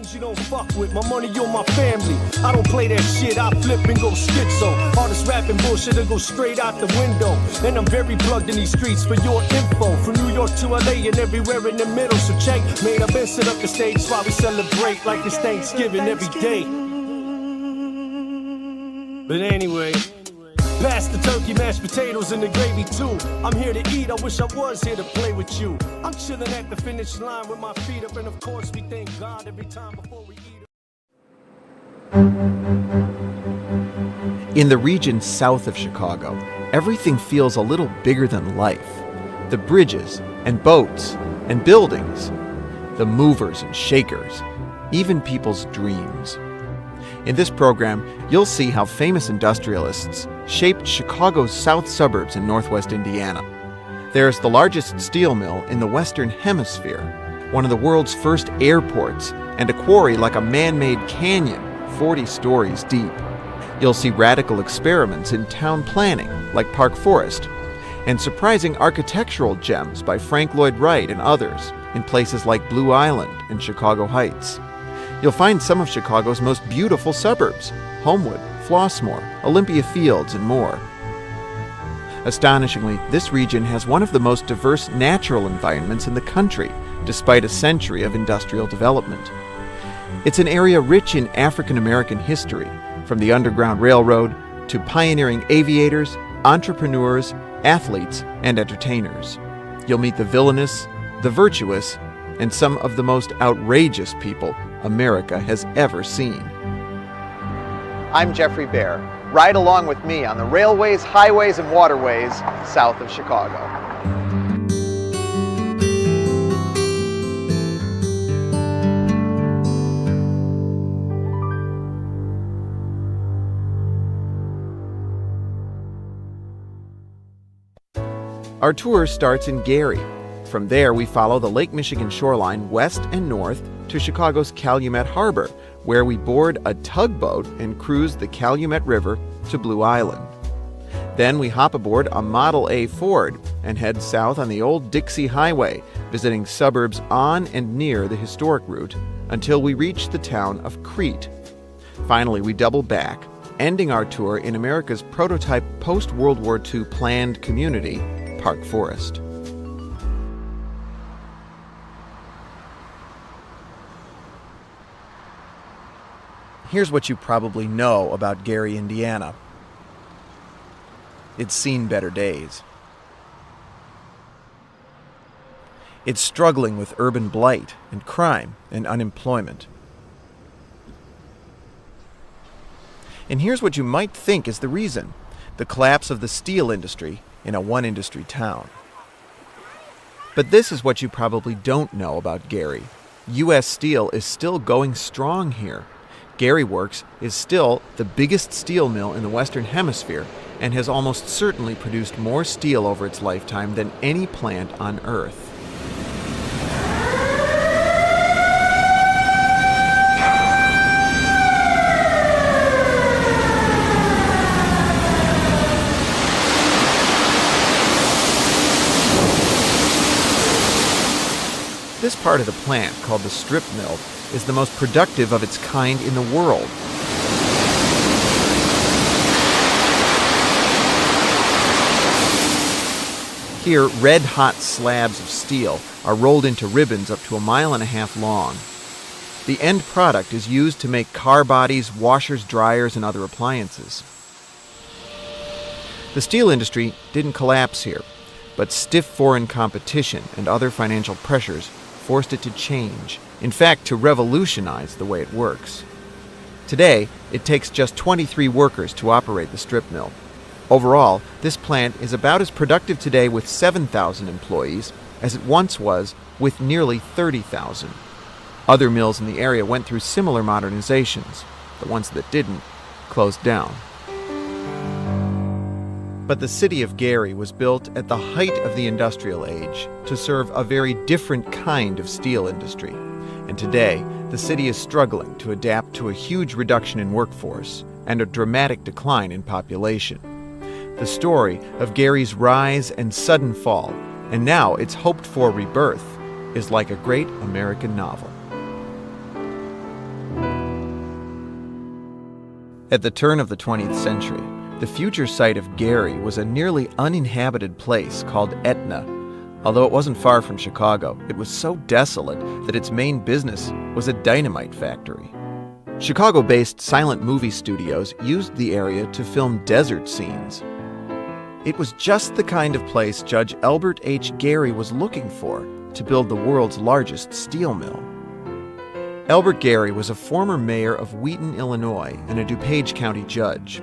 things you don't fuck with, my money on my family. I don't play that shit, I flip and go schizo. All this rapping bullshit will go straight out the window. And I'm very plugged in these streets for your info. From New York to LA and everywhere in the middle. So check, made up and set up the stage while we celebrate like it's Thanksgiving every day. But anyway, pass the turkey, mashed potatoes, and the gravy too. I'm here to eat, I wish I was here to play with you. I'm chilling at the finish line with my feet up, and of course we thank God every time before we eat. In the region south of Chicago, everything feels a little bigger than life. The bridges and boats and buildings, the movers and shakers, even people's dreams. In this program, you'll see how famous industrialists shaped Chicago's south suburbs in northwest Indiana. There's the largest steel mill in the Western Hemisphere, one of the world's first airports, and a quarry like a man-made canyon 40 stories deep. You'll see radical experiments in town planning, like Park Forest, and surprising architectural gems by Frank Lloyd Wright and others in places like Blue Island and Chicago Heights. You'll find some of Chicago's most beautiful suburbs: Homewood, Flossmoor, Olympia Fields, and more. Astonishingly, this region has one of the most diverse natural environments in the country, despite a century of industrial development. It's an area rich in African American history, from the Underground Railroad to pioneering aviators, entrepreneurs, athletes, and entertainers. You'll meet the villainous, the virtuous, and some of the most outrageous people America has ever seen. I'm Jeffrey Baer. Ride along with me on the railways, highways, and waterways south of Chicago. Our tour starts in Gary. From there, we follow the Lake Michigan shoreline west and north to Chicago's Calumet Harbor, where we board a tugboat and cruise the Calumet River to Blue Island. Then we hop aboard a Model A Ford and head south on the old Dixie Highway, visiting suburbs on and near the historic route until we reach the town of Crete. Finally, we double back, ending our tour in America's prototype post-World War II planned community, Park Forest. Here's what you probably know about Gary, Indiana. It's seen better days. It's struggling with urban blight and crime and unemployment. And here's what you might think is the reason: the collapse of the steel industry in a one-industry town. But this is what you probably don't know about Gary. U.S. Steel is still going strong here. Gary Works is still the biggest steel mill in the Western Hemisphere and has almost certainly produced more steel over its lifetime than any plant on Earth. This part of the plant, called the strip mill, is the most productive of its kind in the world. Here, red-hot slabs of steel are rolled into ribbons up to 1.5 miles long. The end product is used to make car bodies, washers, dryers, and other appliances. The steel industry didn't collapse here, but stiff foreign competition and other financial pressures forced it to change, in fact, to revolutionize the way it works. Today, it takes just 23 workers to operate the strip mill. Overall, this plant is about as productive today with 7,000 employees as it once was with nearly 30,000. Other mills in the area went through similar modernizations. The ones that didn't closed down. But the city of Gary was built at the height of the industrial age to serve a very different kind of steel industry. And today, the city is struggling to adapt to a huge reduction in workforce and a dramatic decline in population. The story of Gary's rise and sudden fall, and now its hoped-for rebirth, is like a great American novel. At the turn of the 20th century, the future site of Gary was a nearly uninhabited place called Etna. Although it wasn't far from Chicago, it was so desolate that its main business was a dynamite factory. Chicago-based silent movie studios used the area to film desert scenes. It was just the kind of place Judge Elbert H. Gary was looking for to build the world's largest steel mill. Elbert Gary was a former mayor of Wheaton, Illinois, and a DuPage County judge.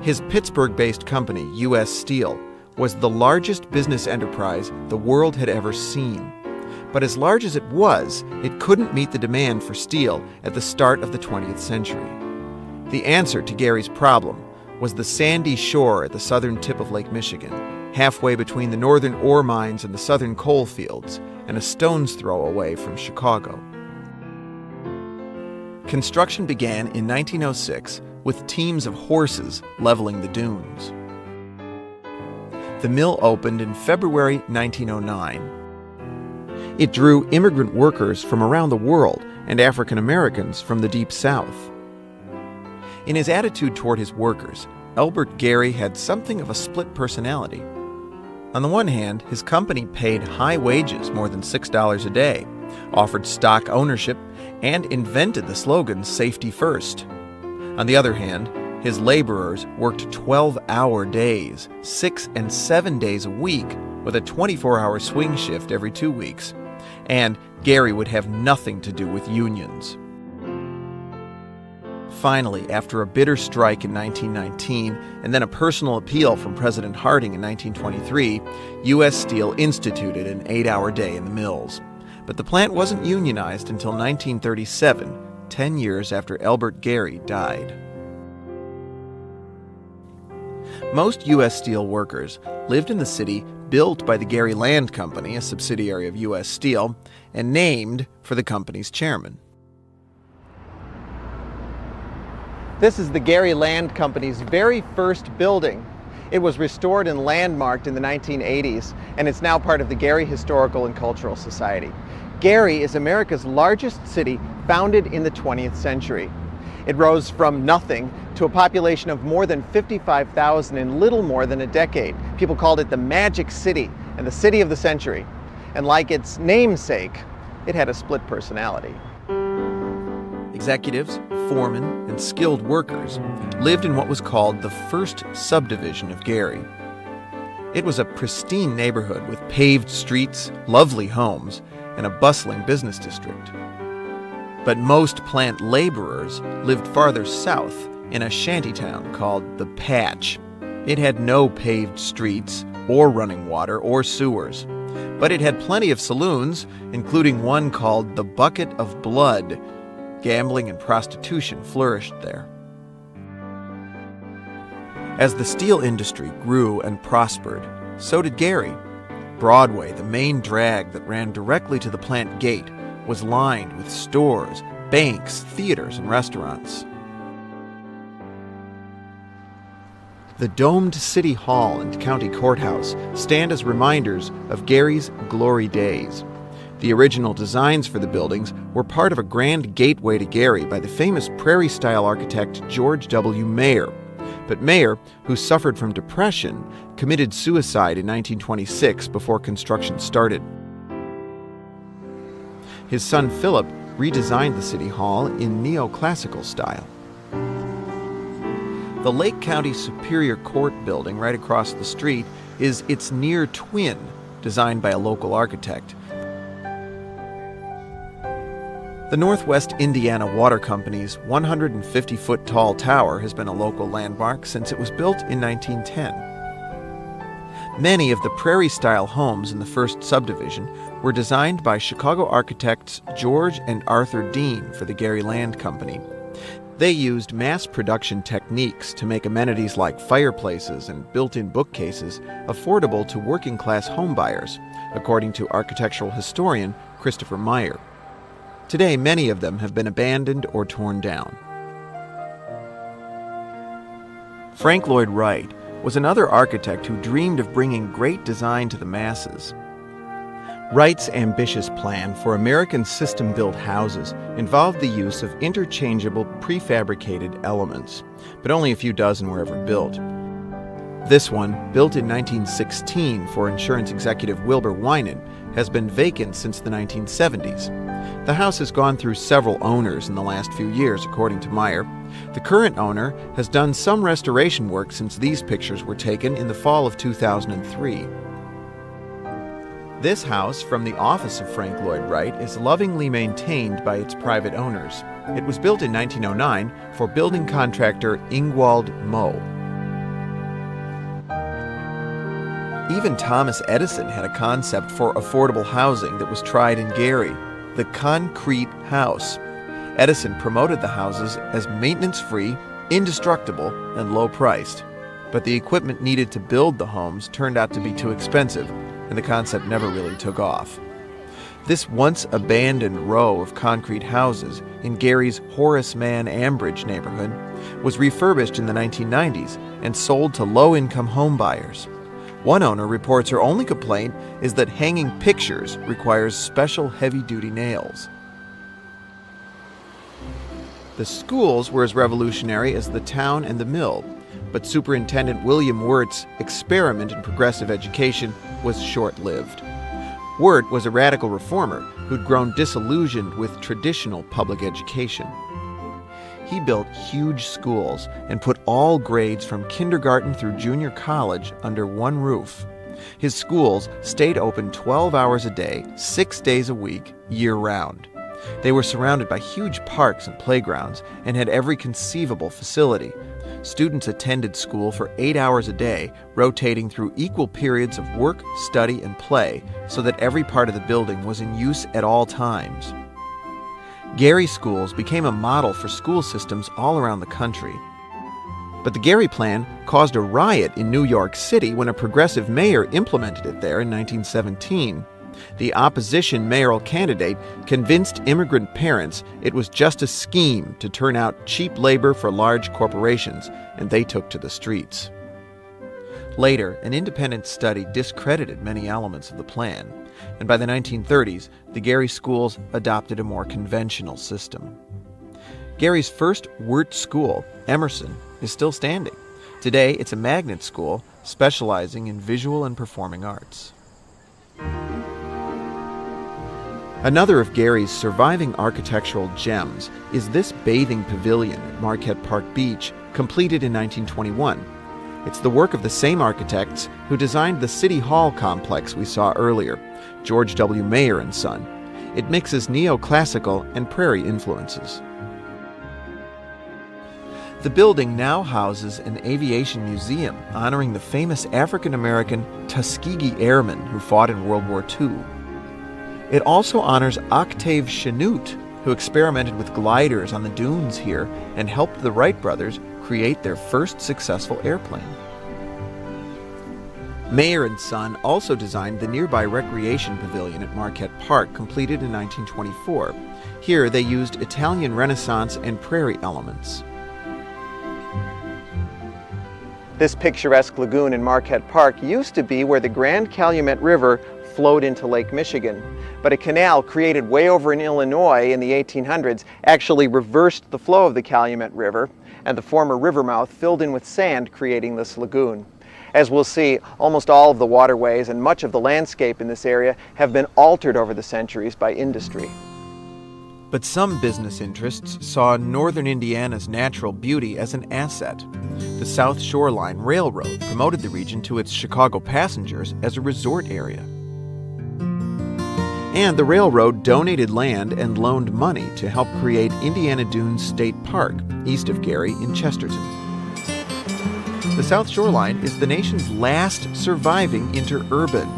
His Pittsburgh-based company, U.S. Steel, was the largest business enterprise the world had ever seen. But as large as it was, it couldn't meet the demand for steel at the start of the 20th century. The answer to Gary's problem was the sandy shore at the southern tip of Lake Michigan, halfway between the northern ore mines and the southern coal fields, and a stone's throw away from Chicago. Construction began in 1906 with teams of horses leveling the dunes. The mill opened in February 1909. It drew immigrant workers from around the world and African Americans from the Deep South. In his attitude toward his workers, Elbert Gary had something of a split personality. On the one hand, his company paid high wages, more than $6 a day, offered stock ownership, and invented the slogan, "Safety First." On the other hand, his laborers worked 12-hour days, 6 and 7 days a week, with a 24-hour swing shift every 2 weeks. And Gary would have nothing to do with unions. Finally, after a bitter strike in 1919 and then a personal appeal from President Harding in 1923, U.S. Steel instituted an 8-hour day in the mills. But the plant wasn't unionized until 1937, 10 years after Elbert Gary died. Most U.S. Steel workers lived in the city built by the Gary Land Company, a subsidiary of U.S. Steel, and named for the company's chairman. This is the Gary Land Company's very first building. It was restored and landmarked in the 1980s, and it's now part of the Gary Historical and Cultural Society. Gary is America's largest city, founded in the 20th century. It rose from nothing to a population of more than 55,000 in little more than a decade. People called it the Magic City and the City of the Century. And like its namesake, it had a split personality. Executives, foremen, and skilled workers lived in what was called the first subdivision of Gary. It was a pristine neighborhood with paved streets, lovely homes, and a bustling business district. But most plant laborers lived farther south in a shantytown called the Patch. It had no paved streets or running water or sewers, but it had plenty of saloons, including one called the Bucket of Blood. Gambling and prostitution flourished there. As the steel industry grew and prospered, so did Gary. Broadway, the main drag that ran directly to the plant gate, was lined with stores, banks, theaters, and restaurants. The domed City Hall and County Courthouse stand as reminders of Gary's glory days. The original designs for the buildings were part of a grand gateway to Gary by the famous Prairie-style architect George W. Mayer. But Mayer, who suffered from depression, committed suicide in 1926 before construction started. His son Philip redesigned the City Hall in neoclassical style. The Lake County Superior Court building right across the street is its near twin, designed by a local architect. The Northwest Indiana Water Company's 150-foot tall tower has been a local landmark since it was built in 1910. Many of the prairie-style homes in the first subdivision were designed by Chicago architects George and Arthur Dean for the Gary Land Company. They used mass production techniques to make amenities like fireplaces and built-in bookcases affordable to working-class homebuyers, according to architectural historian Christopher Meyer. Today, many of them have been abandoned or torn down. Frank Lloyd Wright was another architect who dreamed of bringing great design to the masses. Wright's ambitious plan for American system-built houses involved the use of interchangeable prefabricated elements, but only a few dozen were ever built. This one, built in 1916 for insurance executive Wilbur Winan, has been vacant since the 1970s. The house has gone through several owners in the last few years, according to Meyer. The current owner has done some restoration work since these pictures were taken in the fall of 2003. This house, from the office of Frank Lloyd Wright, is lovingly maintained by its private owners. It was built in 1909 for building contractor Ingwald Moe. Even Thomas Edison had a concept for affordable housing that was tried in Gary, the concrete house. Edison promoted the houses as maintenance-free, indestructible, and low-priced. But the equipment needed to build the homes turned out to be too expensive, and the concept never really took off. This once abandoned row of concrete houses in Gary's Horace Mann Ambridge neighborhood was refurbished in the 1990s and sold to low-income home buyers. One owner reports her only complaint is that hanging pictures requires special heavy-duty nails. The schools were as revolutionary as the town and the mill, but Superintendent William Wirt's experiment in progressive education was short-lived. Wirt was a radical reformer who'd grown disillusioned with traditional public education. He built huge schools and put all grades from kindergarten through junior college under one roof. His schools stayed open 12 hours a day, 6 days a week, year-round. They were surrounded by huge parks and playgrounds and had every conceivable facility. Students attended school for 8 hours a day, rotating through equal periods of work, study, and play, so that every part of the building was in use at all times. Gary schools became a model for school systems all around the country. But the Gary Plan caused a riot in New York City when a progressive mayor implemented it there in 1917. The opposition mayoral candidate convinced immigrant parents it was just a scheme to turn out cheap labor for large corporations, and they took to the streets. Later, an independent study discredited many elements of the plan, and by the 1930s, the Gary schools adopted a more conventional system. Gary's first Wirt school, Emerson, is still standing. Today, it's a magnet school specializing in visual and performing arts. Another of Gary's surviving architectural gems is this bathing pavilion at Marquette Park Beach, completed in 1921. It's the work of the same architects who designed the City Hall complex we saw earlier, George W. Mayer and Son. It mixes neoclassical and prairie influences. The building now houses an aviation museum honoring the famous African-American Tuskegee Airmen who fought in World War II. It also honors Octave Chanute, who experimented with gliders on the dunes here and helped the Wright brothers create their first successful airplane. Mayer and Son also designed the nearby recreation pavilion at Marquette Park, completed in 1924. Here they used Italian Renaissance and prairie elements. This picturesque lagoon in Marquette Park used to be where the Grand Calumet River flowed into Lake Michigan, but a canal created way over in Illinois in the 1800s actually reversed the flow of the Calumet River, and the former river mouth filled in with sand, creating this lagoon. As we'll see, almost all of the waterways and much of the landscape in this area have been altered over the centuries by industry. But some business interests saw northern Indiana's natural beauty as an asset. The South Shoreline Railroad promoted the region to its Chicago passengers as a resort area. And the railroad donated land and loaned money to help create Indiana Dunes State Park, east of Gary in Chesterton. The South Shoreline is the nation's last surviving interurban.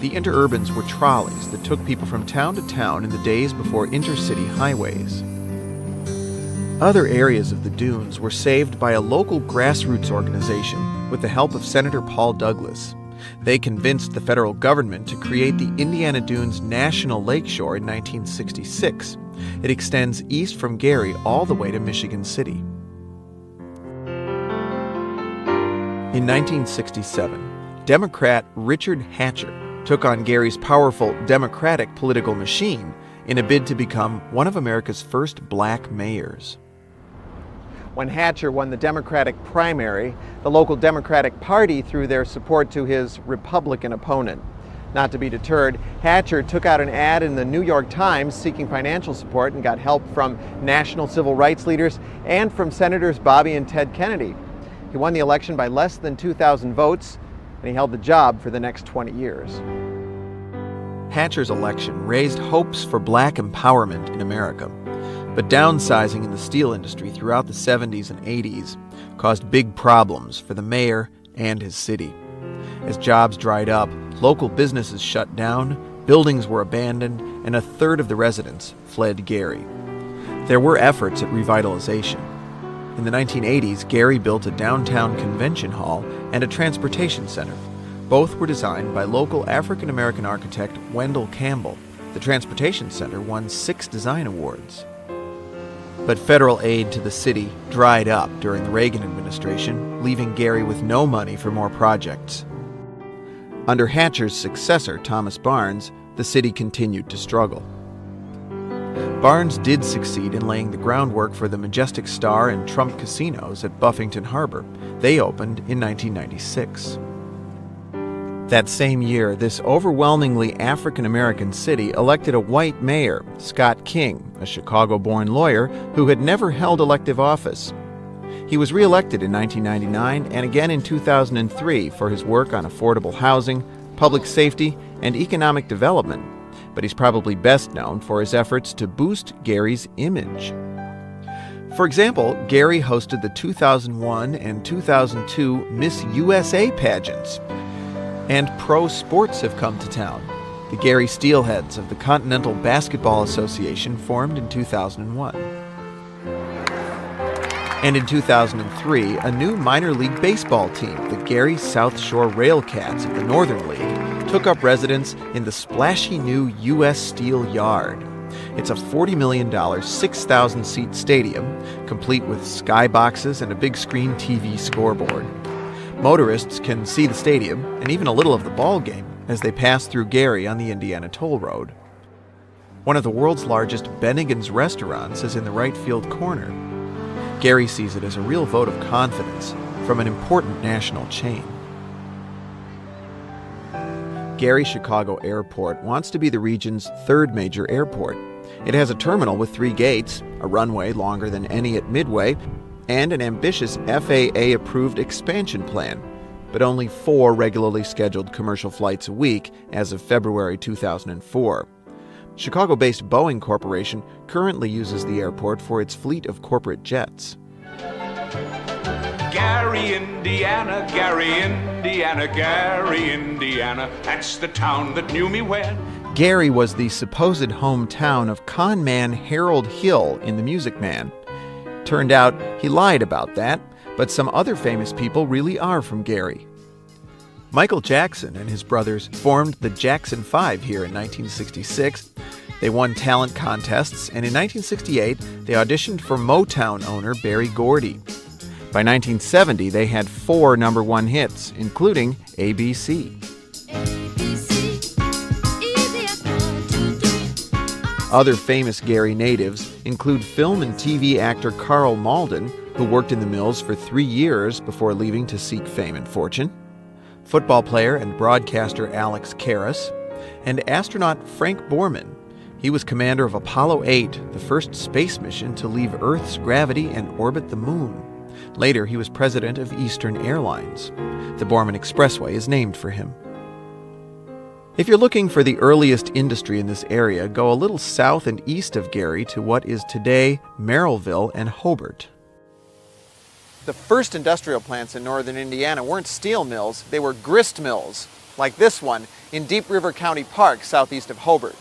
The interurbans were trolleys that took people from town to town in the days before intercity highways. Other areas of the dunes were saved by a local grassroots organization with the help of Senator Paul Douglas. They convinced the federal government to create the Indiana Dunes National Lakeshore in 1966. It extends east from Gary all the way to Michigan City. In 1967, Democrat Richard Hatcher took on Gary's powerful Democratic political machine in a bid to become one of America's first black mayors. When Hatcher won the Democratic primary, the local Democratic Party threw their support to his Republican opponent. Not to be deterred, Hatcher took out an ad in the New York Times seeking financial support and got help from national civil rights leaders and from Senators Bobby and Ted Kennedy. He won the election by less than 2,000 votes, and he held the job for the next 20 years. Hatcher's election raised hopes for black empowerment in America, but downsizing in the steel industry throughout the 70s and 80s caused big problems for the mayor and his city. As jobs dried up, local businesses shut down, buildings were abandoned, and a third of the residents fled Gary. There were efforts at revitalization. In the 1980s, Gary built a downtown convention hall and a transportation center. Both were designed by local African-American architect Wendell Campbell. The transportation center won 6 design awards. But federal aid to the city dried up during the Reagan administration, leaving Gary with no money for more projects. Under Hatcher's successor, Thomas Barnes, the city continued to struggle. Barnes did succeed in laying the groundwork for the Majestic Star and Trump casinos at Buffington Harbor. They opened in 1996. That same year, this overwhelmingly African-American city elected a white mayor, Scott King, a Chicago-born lawyer who had never held elective office. He was re-elected in 1999 and again in 2003 for his work on affordable housing, public safety, and economic development, but he's probably best known for his efforts to boost Gary's image. For example, Gary hosted the 2001 and 2002 Miss USA pageants, and pro sports have come to town. The Gary Steelheads of the Continental Basketball Association formed in 2001. And in 2003, a new minor league baseball team, the Gary South Shore Railcats of the Northern League, took up residence in the splashy new U.S. Steel Yard. It's a $40 million, 6,000-seat stadium, complete with skyboxes and a big screen TV scoreboard. Motorists can see the stadium and even a little of the ball game as they pass through Gary on the Indiana Toll Road. One of the world's largest Bennigan's restaurants is in the right field corner. Gary sees it as a real vote of confidence from an important national chain. Gary Chicago Airport wants to be the region's third major airport. It has a terminal with 3 gates, a runway longer than any at Midway, and an ambitious FAA-approved expansion plan, but only 4 regularly scheduled commercial flights a week as of February 2004. Chicago-based Boeing Corporation currently uses the airport for its fleet of corporate jets. Gary, Indiana, Gary, Indiana, Gary, Indiana, that's the town that knew me when. Gary was the supposed hometown of con man Harold Hill in The Music Man. Turned out he lied about that, but some other famous people really are from Gary. Michael Jackson and his brothers formed the Jackson 5 here in 1966. They won talent contests, and in 1968, they auditioned for Motown owner Berry Gordy. By 1970, they had 4 number 1 hits, including ABC. Other famous Gary natives include film and TV actor Carl Malden, who worked in the mills for 3 years before leaving to seek fame and fortune, football player and broadcaster Alex Karras, and astronaut Frank Borman. He was commander of Apollo 8, the first space mission to leave Earth's gravity and orbit the moon. Later, he was president of Eastern Airlines. The Borman Expressway is named for him. If you're looking for the earliest industry in this area, go a little south and east of Gary to what is today Merrillville and Hobart. The first industrial plants in northern Indiana weren't steel mills, they were grist mills, like this one in Deep River County Park, southeast of Hobart.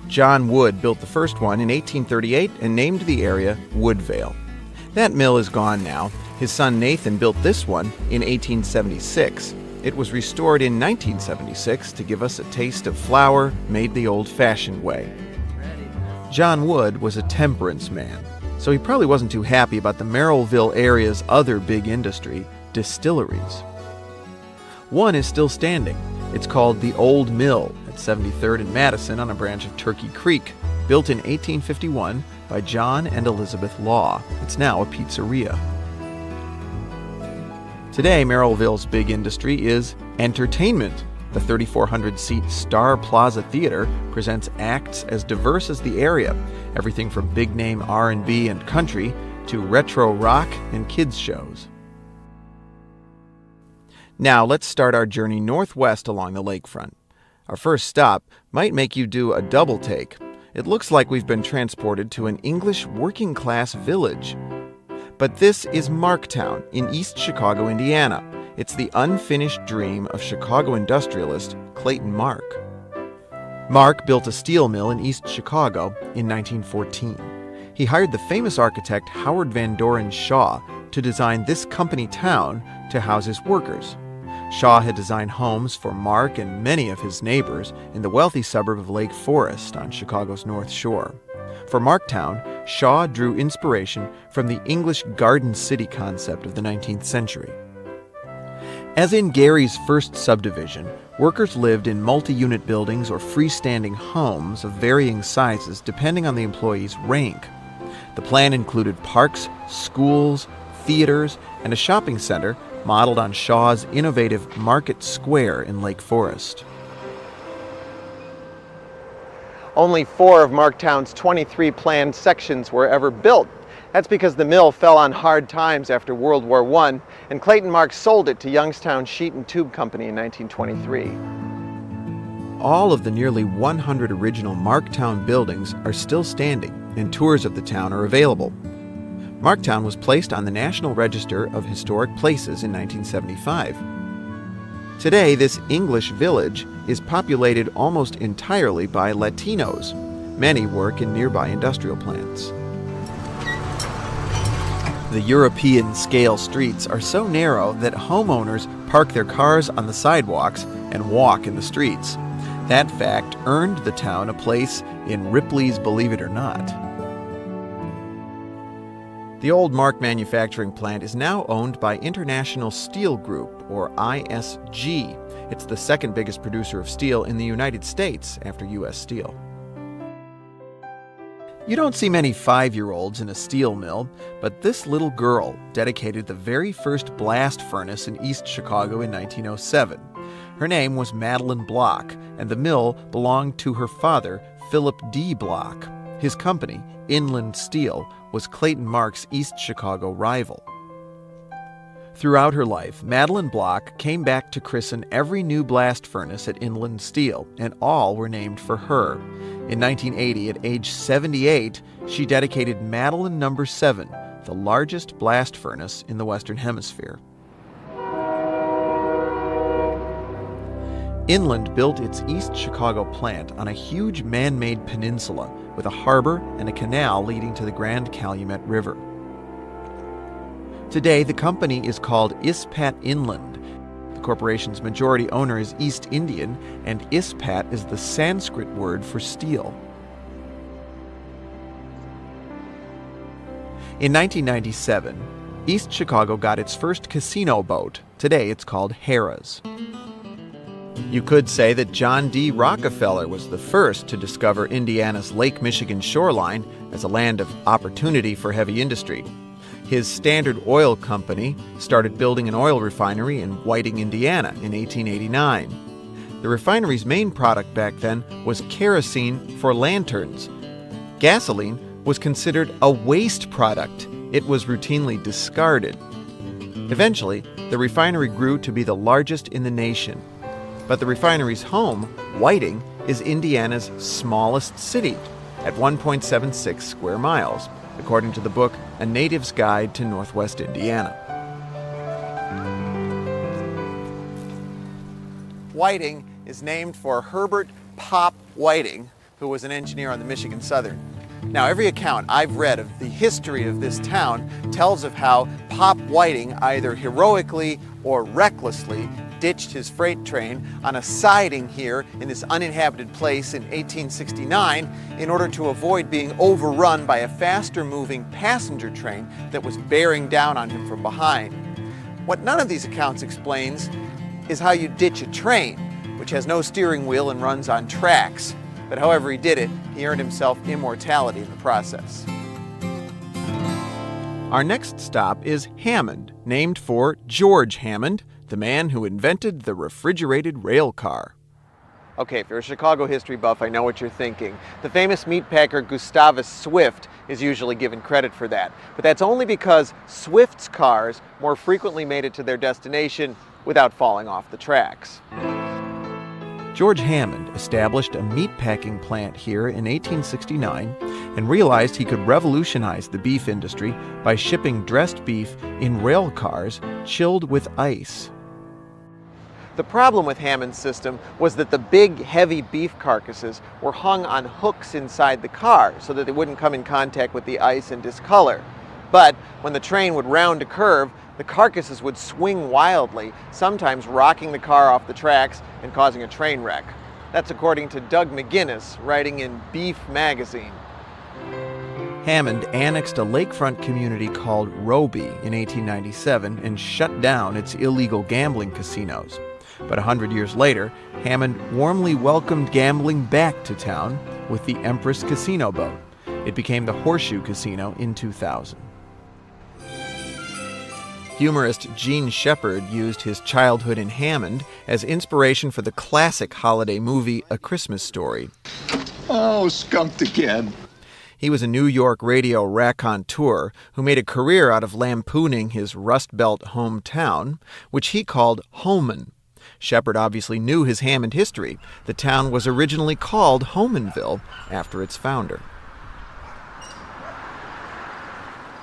John Wood built the first one in 1838 and named the area Woodvale. That mill is gone now. His son Nathan built this one in 1876. It was restored in 1976 to give us a taste of flour made the old-fashioned way. John Wood was a temperance man, so he probably wasn't too happy about the Merrillville area's other big industry, distilleries. One is still standing. It's called the Old Mill at 73rd and Madison on a branch of Turkey Creek, built in 1851 by John and Elizabeth Law. It's now a pizzeria. Today, Merrillville's big industry is entertainment. The 3,400-seat Star Plaza Theater presents acts as diverse as the area, everything from big-name R&B and country to retro rock and kids shows. Now, let's start our journey northwest along the lakefront. Our first stop might make you do a double take. It looks like we've been transported to an English working-class village. But this is Marktown in East Chicago, Indiana. It's the unfinished dream of Chicago industrialist Clayton Mark. Mark built a steel mill in East Chicago in 1914. He hired the famous architect Howard Van Doren Shaw to design this company town to house his workers. Shaw had designed homes for Mark and many of his neighbors in the wealthy suburb of Lake Forest on Chicago's North Shore. For Marktown, Shaw drew inspiration from the English Garden City concept of the 19th century. As in Gary's first subdivision, workers lived in multi-unit buildings or freestanding homes of varying sizes depending on the employee's rank. The plan included parks, schools, theaters, and a shopping center modeled on Shaw's innovative Market Square in Lake Forest. Only 4 of Marktown's 23 planned sections were ever built. That's because the mill fell on hard times after World War I, and Clayton Mark sold it to Youngstown Sheet and Tube Company in 1923. All of the nearly 100 original Marktown buildings are still standing, and tours of the town are available. Marktown was placed on the National Register of Historic Places in 1975. Today, this English village is populated almost entirely by Latinos. Many work in nearby industrial plants. The European-scale streets are so narrow that homeowners park their cars on the sidewalks and walk in the streets. That fact earned the town a place in Ripley's Believe It or Not. The old Mark manufacturing plant is now owned by International Steel Group, or ISG. It's the second biggest producer of steel in the United States after U.S. Steel. You don't see many 5-year-olds in a steel mill, but this little girl dedicated the very first blast furnace in East Chicago in 1907. Her name was Madeline Block, and the mill belonged to her father, Philip D. Block. His company, Inland Steel, was Clayton Mark's East Chicago rival. Throughout her life, Madeline Block came back to christen every new blast furnace at Inland Steel, and all were named for her. In 1980, at age 78, she dedicated Madeline No. 7, the largest blast furnace in the Western Hemisphere. Inland built its East Chicago plant on a huge man-made peninsula with a harbor and a canal leading to the Grand Calumet River. Today, the company is called Ispat Inland. The corporation's majority owner is East Indian, and Ispat is the Sanskrit word for steel. In 1997, East Chicago got its first casino boat. Today, it's called Harrah's. You could say that John D. Rockefeller was the first to discover Indiana's Lake Michigan shoreline as a land of opportunity for heavy industry. His Standard Oil Company started building an oil refinery in Whiting, Indiana in 1889. The refinery's main product back then was kerosene for lanterns. Gasoline was considered a waste product. It was routinely discarded. Eventually, the refinery grew to be the largest in the nation. But the refinery's home, Whiting, is Indiana's smallest city at 1.76 square miles, according to the book A Native's Guide to Northwest Indiana. Whiting is named for Herbert Pop Whiting, who was an engineer on the Michigan Southern. Now, every account I've read of the history of this town tells of how Pop Whiting either heroically or recklessly ditched his freight train on a siding here in this uninhabited place in 1869 in order to avoid being overrun by a faster-moving passenger train that was bearing down on him from behind. What none of these accounts explains is how you ditch a train. which has no steering wheel and runs on tracks. But however he did it, he earned himself immortality in the process. Our next stop is Hammond, named for George Hammond, the man who invented the refrigerated rail car. Okay, if you're a Chicago history buff, I know what you're thinking. The famous meatpacker Gustavus Swift is usually given credit for that. But that's only because Swift's cars more frequently made it to their destination without falling off the tracks. George Hammond established a meatpacking plant here in 1869 and realized he could revolutionize the beef industry by shipping dressed beef in rail cars chilled with ice. The problem with Hammond's system was that the big, heavy beef carcasses were hung on hooks inside the car so that they wouldn't come in contact with the ice and discolor. But when the train would round a curve, the carcasses would swing wildly, sometimes rocking the car off the tracks and causing a train wreck. That's according to Doug McGinnis, writing in Beef magazine. Hammond annexed a lakefront community called Roby in 1897 and shut down its illegal gambling casinos. But 100 years later, Hammond warmly welcomed gambling back to town with the Empress Casino boat. It became the Horseshoe Casino in 2000. Humorist Gene Shepard used his childhood in Hammond as inspiration for the classic holiday movie A Christmas Story. Oh, skunked again. He was a New York radio raconteur who made a career out of lampooning his Rust Belt hometown, which he called Homan. Shepard obviously knew his Hammond history. The town was originally called Homanville after its founder.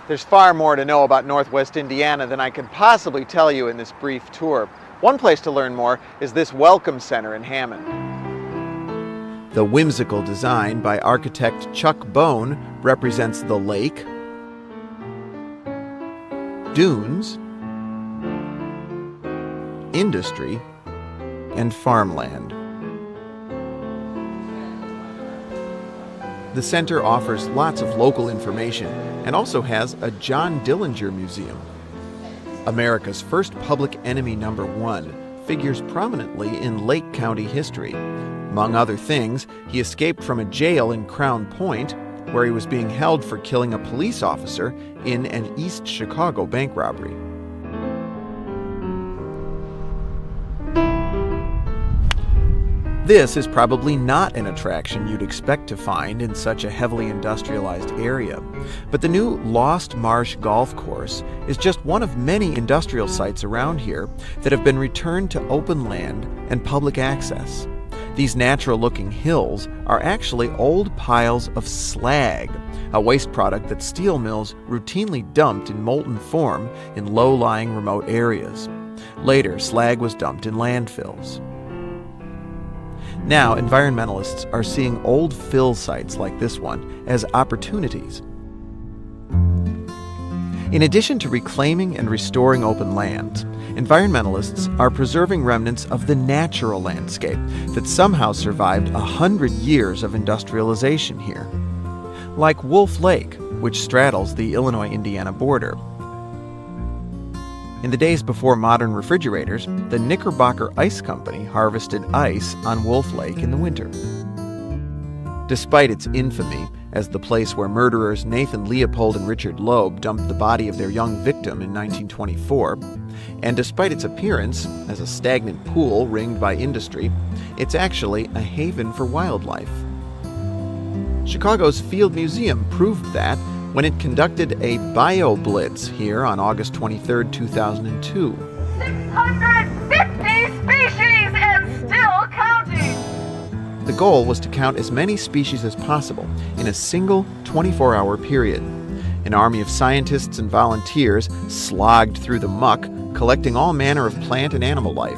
There's far more to know about Northwest Indiana than I could possibly tell you in this brief tour. One place to learn more is this Welcome Center in Hammond. The whimsical design by architect Chuck Bone represents the lake, dunes, industry, and farmland. The center offers lots of local information and also has a John Dillinger Museum. America's first public enemy number one figures prominently in Lake County history. Among other things, he escaped from a jail in Crown Point, where he was being held for killing a police officer in an East Chicago bank robbery. This is probably not an attraction you'd expect to find in such a heavily industrialized area, but the new Lost Marsh Golf Course is just one of many industrial sites around here that have been returned to open land and public access. These natural-looking hills are actually old piles of slag, a waste product that steel mills routinely dumped in molten form in low-lying remote areas. Later, slag was dumped in landfills. Now, environmentalists are seeing old fill sites like this one as opportunities. In addition to reclaiming and restoring open lands, environmentalists are preserving remnants of the natural landscape that somehow survived 100 years of industrialization here. Like Wolf Lake, which straddles the Illinois-Indiana border. In the days before modern refrigerators, the Knickerbocker Ice Company harvested ice on Wolf Lake in the winter. Despite its infamy as the place where murderers Nathan Leopold and Richard Loeb dumped the body of their young victim in 1924, and despite its appearance as a stagnant pool ringed by industry, it's actually a haven for wildlife. Chicago's Field Museum proved that when it conducted a bio-blitz here on August 23, 2002. 650 species and still counting! The goal was to count as many species as possible in a single 24-hour period. An army of scientists and volunteers slogged through the muck, collecting all manner of plant and animal life.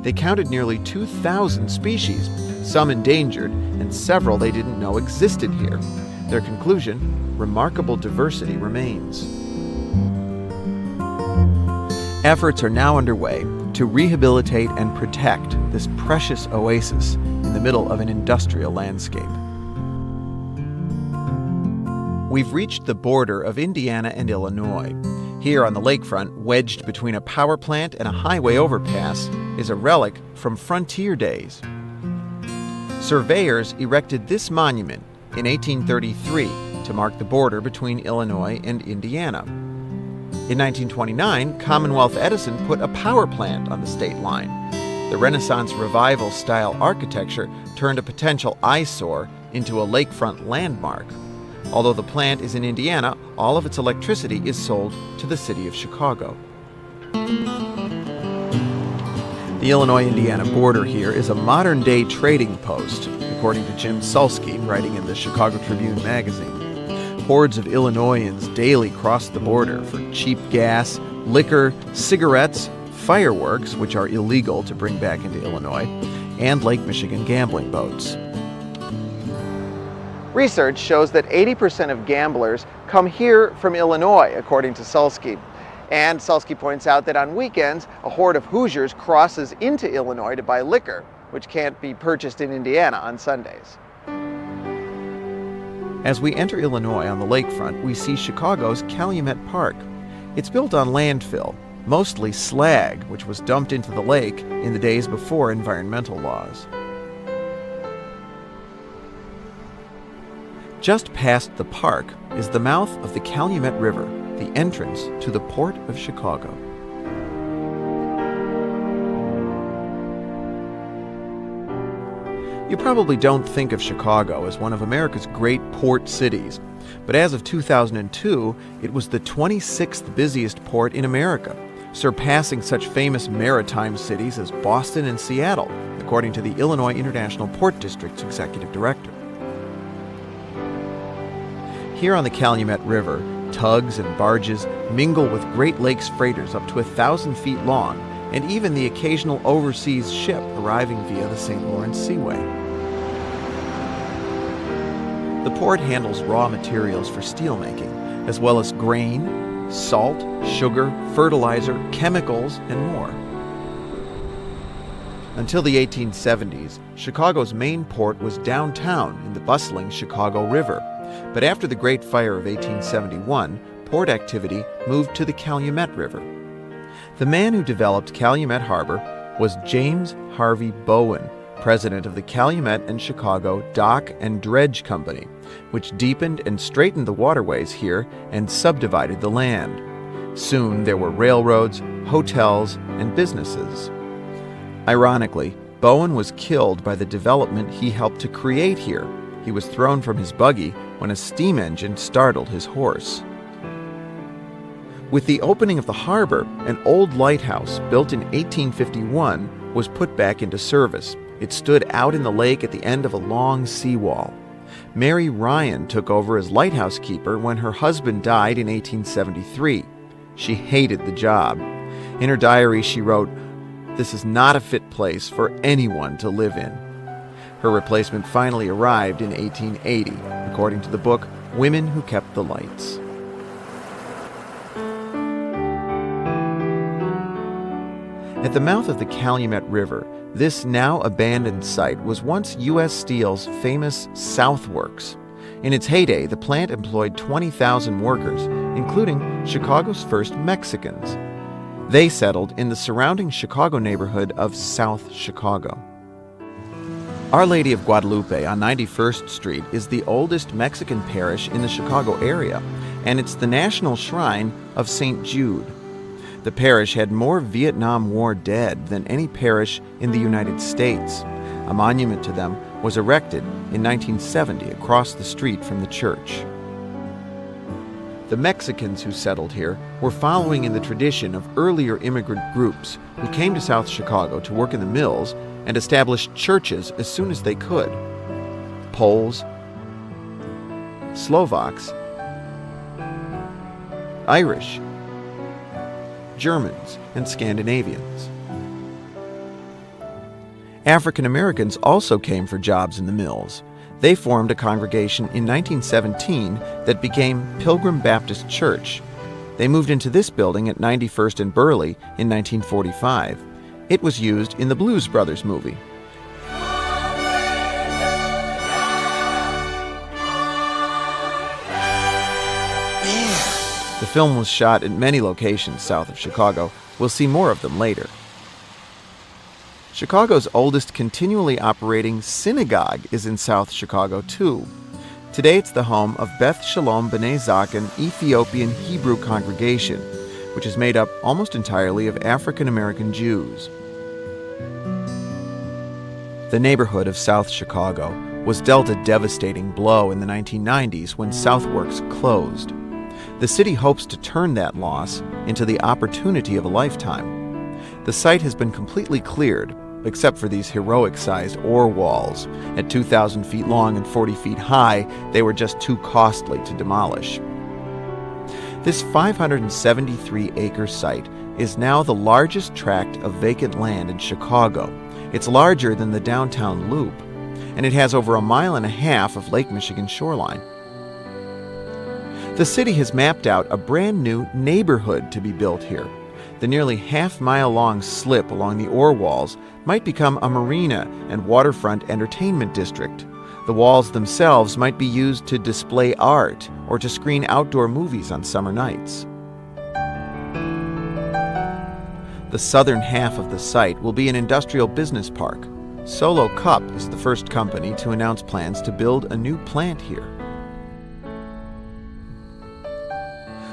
They counted nearly 2,000 species, some endangered, and several they didn't know existed here. Their conclusion: remarkable diversity remains. Efforts are now underway to rehabilitate and protect this precious oasis in the middle of an industrial landscape. We've reached the border of Indiana and Illinois. Here on the lakefront, wedged between a power plant and a highway overpass, is a relic from frontier days. Surveyors erected this monument in 1833 to mark the border between Illinois and Indiana. In 1929, Commonwealth Edison put a power plant on the state line. The Renaissance Revival-style architecture turned a potential eyesore into a lakefront landmark. Although the plant is in Indiana, all of its electricity is sold to the city of Chicago. The Illinois-Indiana border here is a modern-day trading post, according to Jim Sulsky, writing in the Chicago Tribune magazine. Hordes of Illinoisans daily cross the border for cheap gas, liquor, cigarettes, fireworks, which are illegal to bring back into Illinois, and Lake Michigan gambling boats. Research shows that 80% of gamblers come here from Illinois, according to Sulsky. And Sulsky points out that on weekends, a horde of Hoosiers crosses into Illinois to buy liquor, which can't be purchased in Indiana on Sundays. As we enter Illinois on the lakefront, we see Chicago's Calumet Park. It's built on landfill, mostly slag, which was dumped into the lake in the days before environmental laws. Just past the park is the mouth of the Calumet River, the entrance to the Port of Chicago. You probably don't think of Chicago as one of America's great port cities, but as of 2002, it was the 26th busiest port in America, surpassing such famous maritime cities as Boston and Seattle, according to the Illinois International Port District's executive director. Here on the Calumet River, tugs and barges mingle with Great Lakes freighters up to 1,000 feet long, and even the occasional overseas ship arriving via the St. Lawrence Seaway. The port handles raw materials for steelmaking, as well as grain, salt, sugar, fertilizer, chemicals, and more. Until the 1870s, Chicago's main port was downtown in the bustling Chicago River. But after the Great Fire of 1871, port activity moved to the Calumet River. The man who developed Calumet Harbor was James Harvey Bowen, president of the Calumet and Chicago Dock and Dredge Company, which deepened and straightened the waterways here and subdivided the land. Soon there were railroads, hotels, and businesses. Ironically, Bowen was killed by the development he helped to create here. He was thrown from his buggy when a steam engine startled his horse. With the opening of the harbor, an old lighthouse built in 1851 was put back into service. It stood out in the lake at the end of a long seawall. Mary Ryan took over as lighthouse keeper when her husband died in 1873. She hated the job. In her diary, she wrote, "This is not a fit place for anyone to live in." Her replacement finally arrived in 1880, according to the book Women Who Kept the Lights. At the mouth of the Calumet River, this now abandoned site was once U.S. Steel's famous Southworks. In its heyday, the plant employed 20,000 workers, including Chicago's first Mexicans. They settled in the surrounding Chicago neighborhood of South Chicago. Our Lady of Guadalupe on 91st Street is the oldest Mexican parish in the Chicago area, and it's the national shrine of St. Jude. The parish had more Vietnam War dead than any parish in the United States. A monument to them was erected in 1970 across the street from the church. The Mexicans who settled here were following in the tradition of earlier immigrant groups who came to South Chicago to work in the mills and established churches as soon as they could. Poles, Slovaks, Irish, Germans, and Scandinavians. African Americans also came for jobs in the mills. They formed a congregation in 1917 that became Pilgrim Baptist Church. They moved into this building at 91st and Burley in 1945. It was used in the Blues Brothers movie. The film was shot at many locations south of Chicago. We'll see more of them later. Chicago's oldest continually operating synagogue is in South Chicago, too. Today it's the home of Beth Shalom B'nai Zaken Ethiopian Hebrew congregation, which is made up almost entirely of African American Jews. The neighborhood of South Chicago was dealt a devastating blow in the 1990s when Southworks closed. The city hopes to turn that loss into the opportunity of a lifetime. The site has been completely cleared, except for these heroic-sized ore walls. At 2,000 feet long and 40 feet high, they were just too costly to demolish. This 573-acre site is now the largest tract of vacant land in Chicago. It's larger than the downtown loop, and it has over 1.5 miles of Lake Michigan shoreline. The city has mapped out a brand new neighborhood to be built here. The nearly half-mile-long slip along the ore walls might become a marina and waterfront entertainment district. The walls themselves might be used to display art or to screen outdoor movies on summer nights. The southern half of the site will be an industrial business park. Solo Cup is the first company to announce plans to build a new plant here.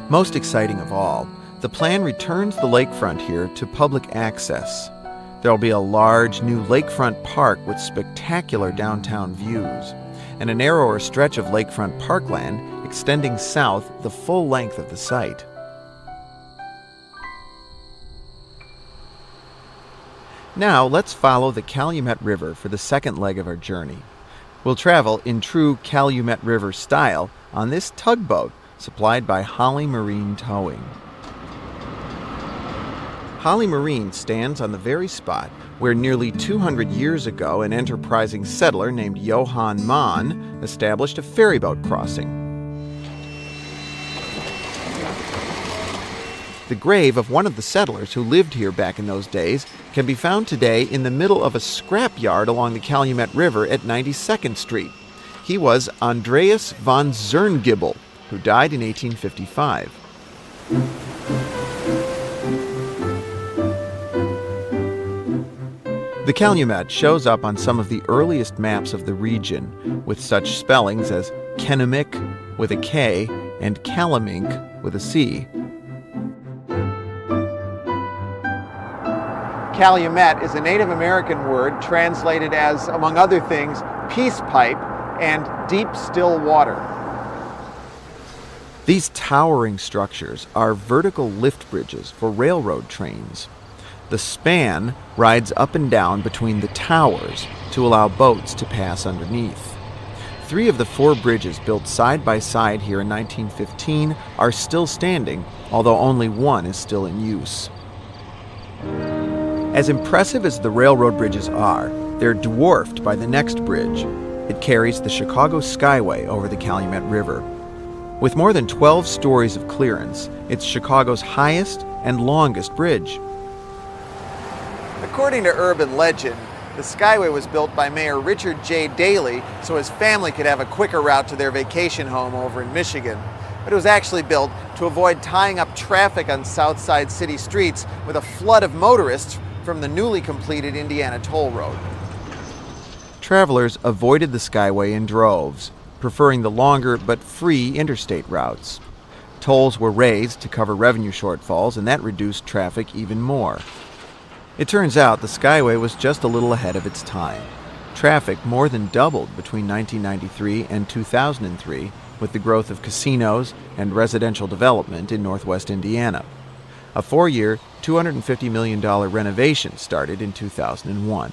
Most exciting of all, the plan returns the lakefront here to public access. There will be a large new lakefront park with spectacular downtown views, and a narrower stretch of lakefront parkland extending south the full length of the site. Now let's follow the Calumet River for the second leg of our journey. We'll travel in true Calumet River style on this tugboat supplied by Holly Marine Towing. Holly Marine stands on the very spot where nearly 200 years ago an enterprising settler named Johann Mann established a ferryboat crossing. The grave of one of the settlers who lived here back in those days can be found today in the middle of a scrapyard along the Calumet River at 92nd Street. He was Andreas von Zerngibbel, who died in 1855. The Calumet shows up on some of the earliest maps of the region, with such spellings as Kennebec with a K and Calamink with a C. Calumet is a Native American word translated as, among other things, peace pipe and deep still water. These towering structures are vertical lift bridges for railroad trains. The span rides up and down between the towers to allow boats to pass underneath. 3 of the 4 bridges built side by side here in 1915 are still standing, although only one is still in use. As impressive as the railroad bridges are, they're dwarfed by the next bridge. It carries the Chicago Skyway over the Calumet River. With more than 12 stories of clearance, it's Chicago's highest and longest bridge. According to urban legend, the Skyway was built by Mayor Richard J. Daley so his family could have a quicker route to their vacation home over in Michigan. But it was actually built to avoid tying up traffic on Southside city streets with a flood of motorists from the newly completed Indiana Toll Road. Travelers avoided the Skyway in droves, preferring the longer but free interstate routes. Tolls were raised to cover revenue shortfalls, and that reduced traffic even more. It turns out the Skyway was just a little ahead of its time. Traffic more than doubled between 1993 and 2003 with the growth of casinos and residential development in northwest Indiana. A 4-year, $250 million renovation started in 2001.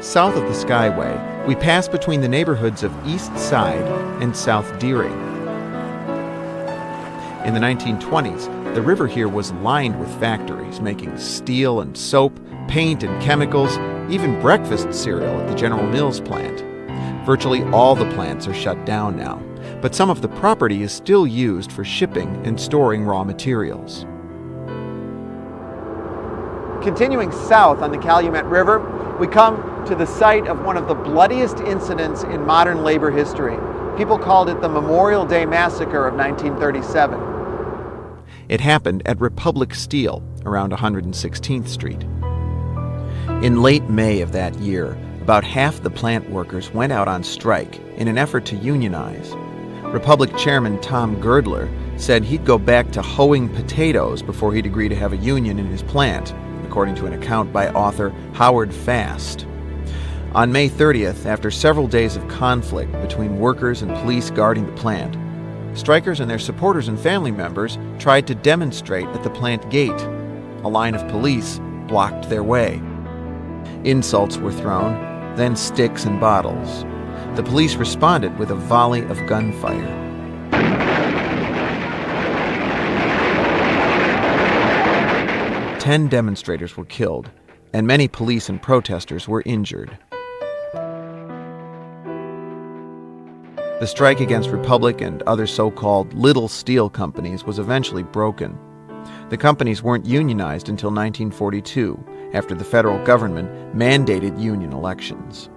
South of the Skyway, we pass between the neighborhoods of East Side and South Deering. In the 1920s, the river here was lined with factories making steel and soap, paint and chemicals, even breakfast cereal at the General Mills plant. Virtually all the plants are shut down now, but some of the property is still used for shipping and storing raw materials. Continuing south on the Calumet River, we come to the site of one of the bloodiest incidents in modern labor history. People called it the Memorial Day Massacre of 1937. It happened at Republic Steel, around 116th Street. In late May of that year, about half the plant workers went out on strike in an effort to unionize. Republic Chairman Tom Girdler said he'd go back to hoeing potatoes before he'd agree to have a union in his plant, according to an account by author Howard Fast. On May 30th, after several days of conflict between workers and police guarding the plant, strikers and their supporters and family members tried to demonstrate at the plant gate. A line of police blocked their way. Insults were thrown, then sticks and bottles. The police responded with a volley of gunfire. Ten demonstrators were killed, and many police and protesters were injured. The strike against Republic and other so-called little steel companies was eventually broken. The companies weren't unionized until 1942, after the federal government mandated union elections.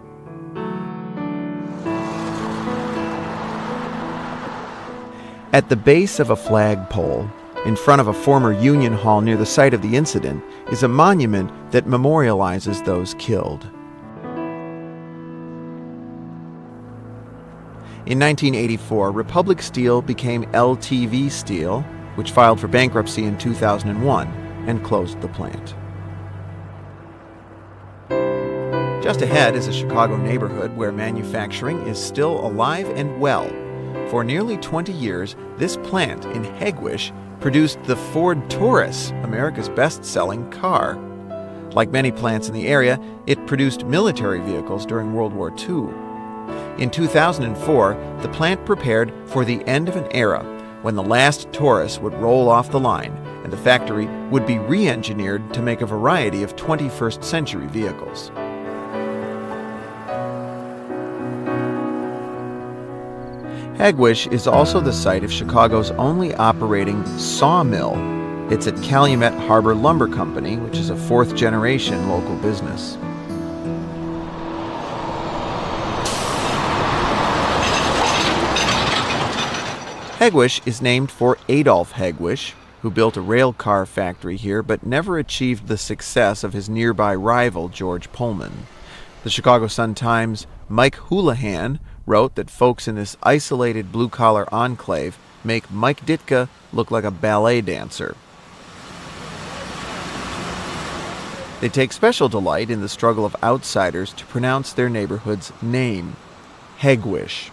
At the base of a flagpole, in front of a former Union Hall near the site of the incident, is a monument that memorializes those killed. In 1984, Republic Steel became LTV Steel, which filed for bankruptcy in 2001 and closed the plant. Just ahead is a Chicago neighborhood where manufacturing is still alive and well. For nearly 20 years, this plant in Hegewisch produced the Ford Taurus, America's best-selling car. Like many plants in the area, it produced military vehicles during World War II. In 2004, the plant prepared for the end of an era when the last Taurus would roll off the line and the factory would be re-engineered to make a variety of 21st century vehicles. Hegewisch is also the site of Chicago's only operating sawmill. It's at Calumet Harbor Lumber Company, which is a fourth-generation local business. Hegewisch is named for Adolf Hegewisch, who built a rail car factory here but never achieved the success of his nearby rival, George Pullman. The Chicago Sun-Times' Mike Houlihan wrote that folks in this isolated blue-collar enclave make Mike Ditka look like a ballet dancer. They take special delight in the struggle of outsiders to pronounce their neighborhood's name, Hegewisch.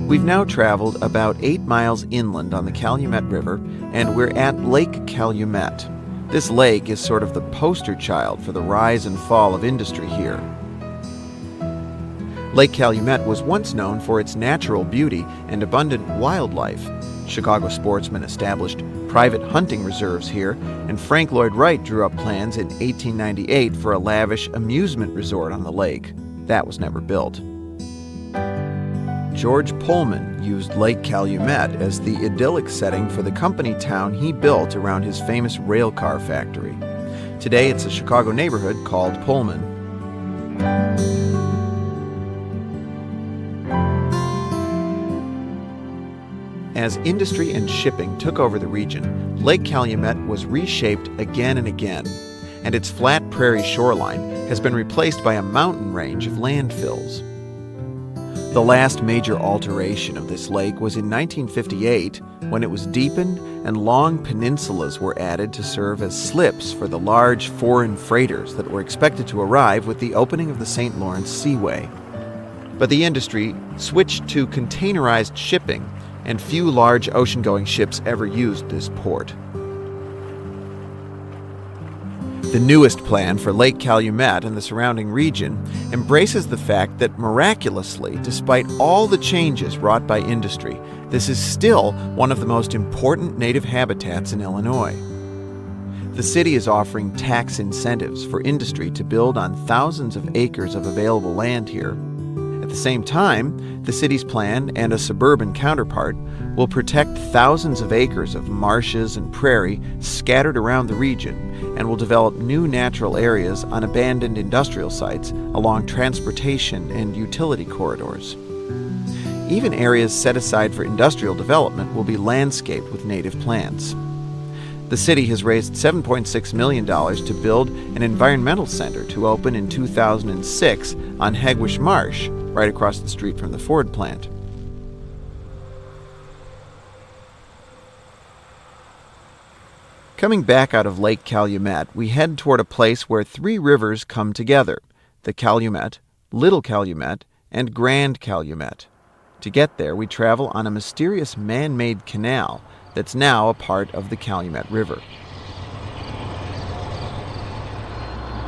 We've now traveled about 8 miles inland on the Calumet River, and we're at Lake Calumet. This lake is sort of the poster child for the rise and fall of industry here. Lake Calumet was once known for its natural beauty and abundant wildlife. Chicago sportsmen established private hunting reserves here, and Frank Lloyd Wright drew up plans in 1898 for a lavish amusement resort on the lake. That was never built. George Pullman used Lake Calumet as the idyllic setting for the company town he built around his famous railcar factory. Today it's a Chicago neighborhood called Pullman. As industry and shipping took over the region, Lake Calumet was reshaped again and again, and its flat prairie shoreline has been replaced by a mountain range of landfills. The last major alteration of this lake was in 1958, when it was deepened and long peninsulas were added to serve as slips for the large foreign freighters that were expected to arrive with the opening of the St. Lawrence Seaway. But the industry switched to containerized shipping, and few large ocean-going ships ever used this port. The newest plan for Lake Calumet and the surrounding region embraces the fact that miraculously, despite all the changes wrought by industry, this is still one of the most important native habitats in Illinois. The city is offering tax incentives for industry to build on thousands of acres of available land here. At the same time, the city's plan and a suburban counterpart will protect thousands of acres of marshes and prairie scattered around the region and will develop new natural areas on abandoned industrial sites along transportation and utility corridors. Even areas set aside for industrial development will be landscaped with native plants. The city has raised $7.6 million to build an environmental center to open in 2006 on Hagwish Marsh, right across the street from the Ford plant. Coming back out of Lake Calumet, we head toward a place where three rivers come together: the Calumet, Little Calumet, and Grand Calumet. To get there, we travel on a mysterious man-made canal that's now a part of the Calumet River.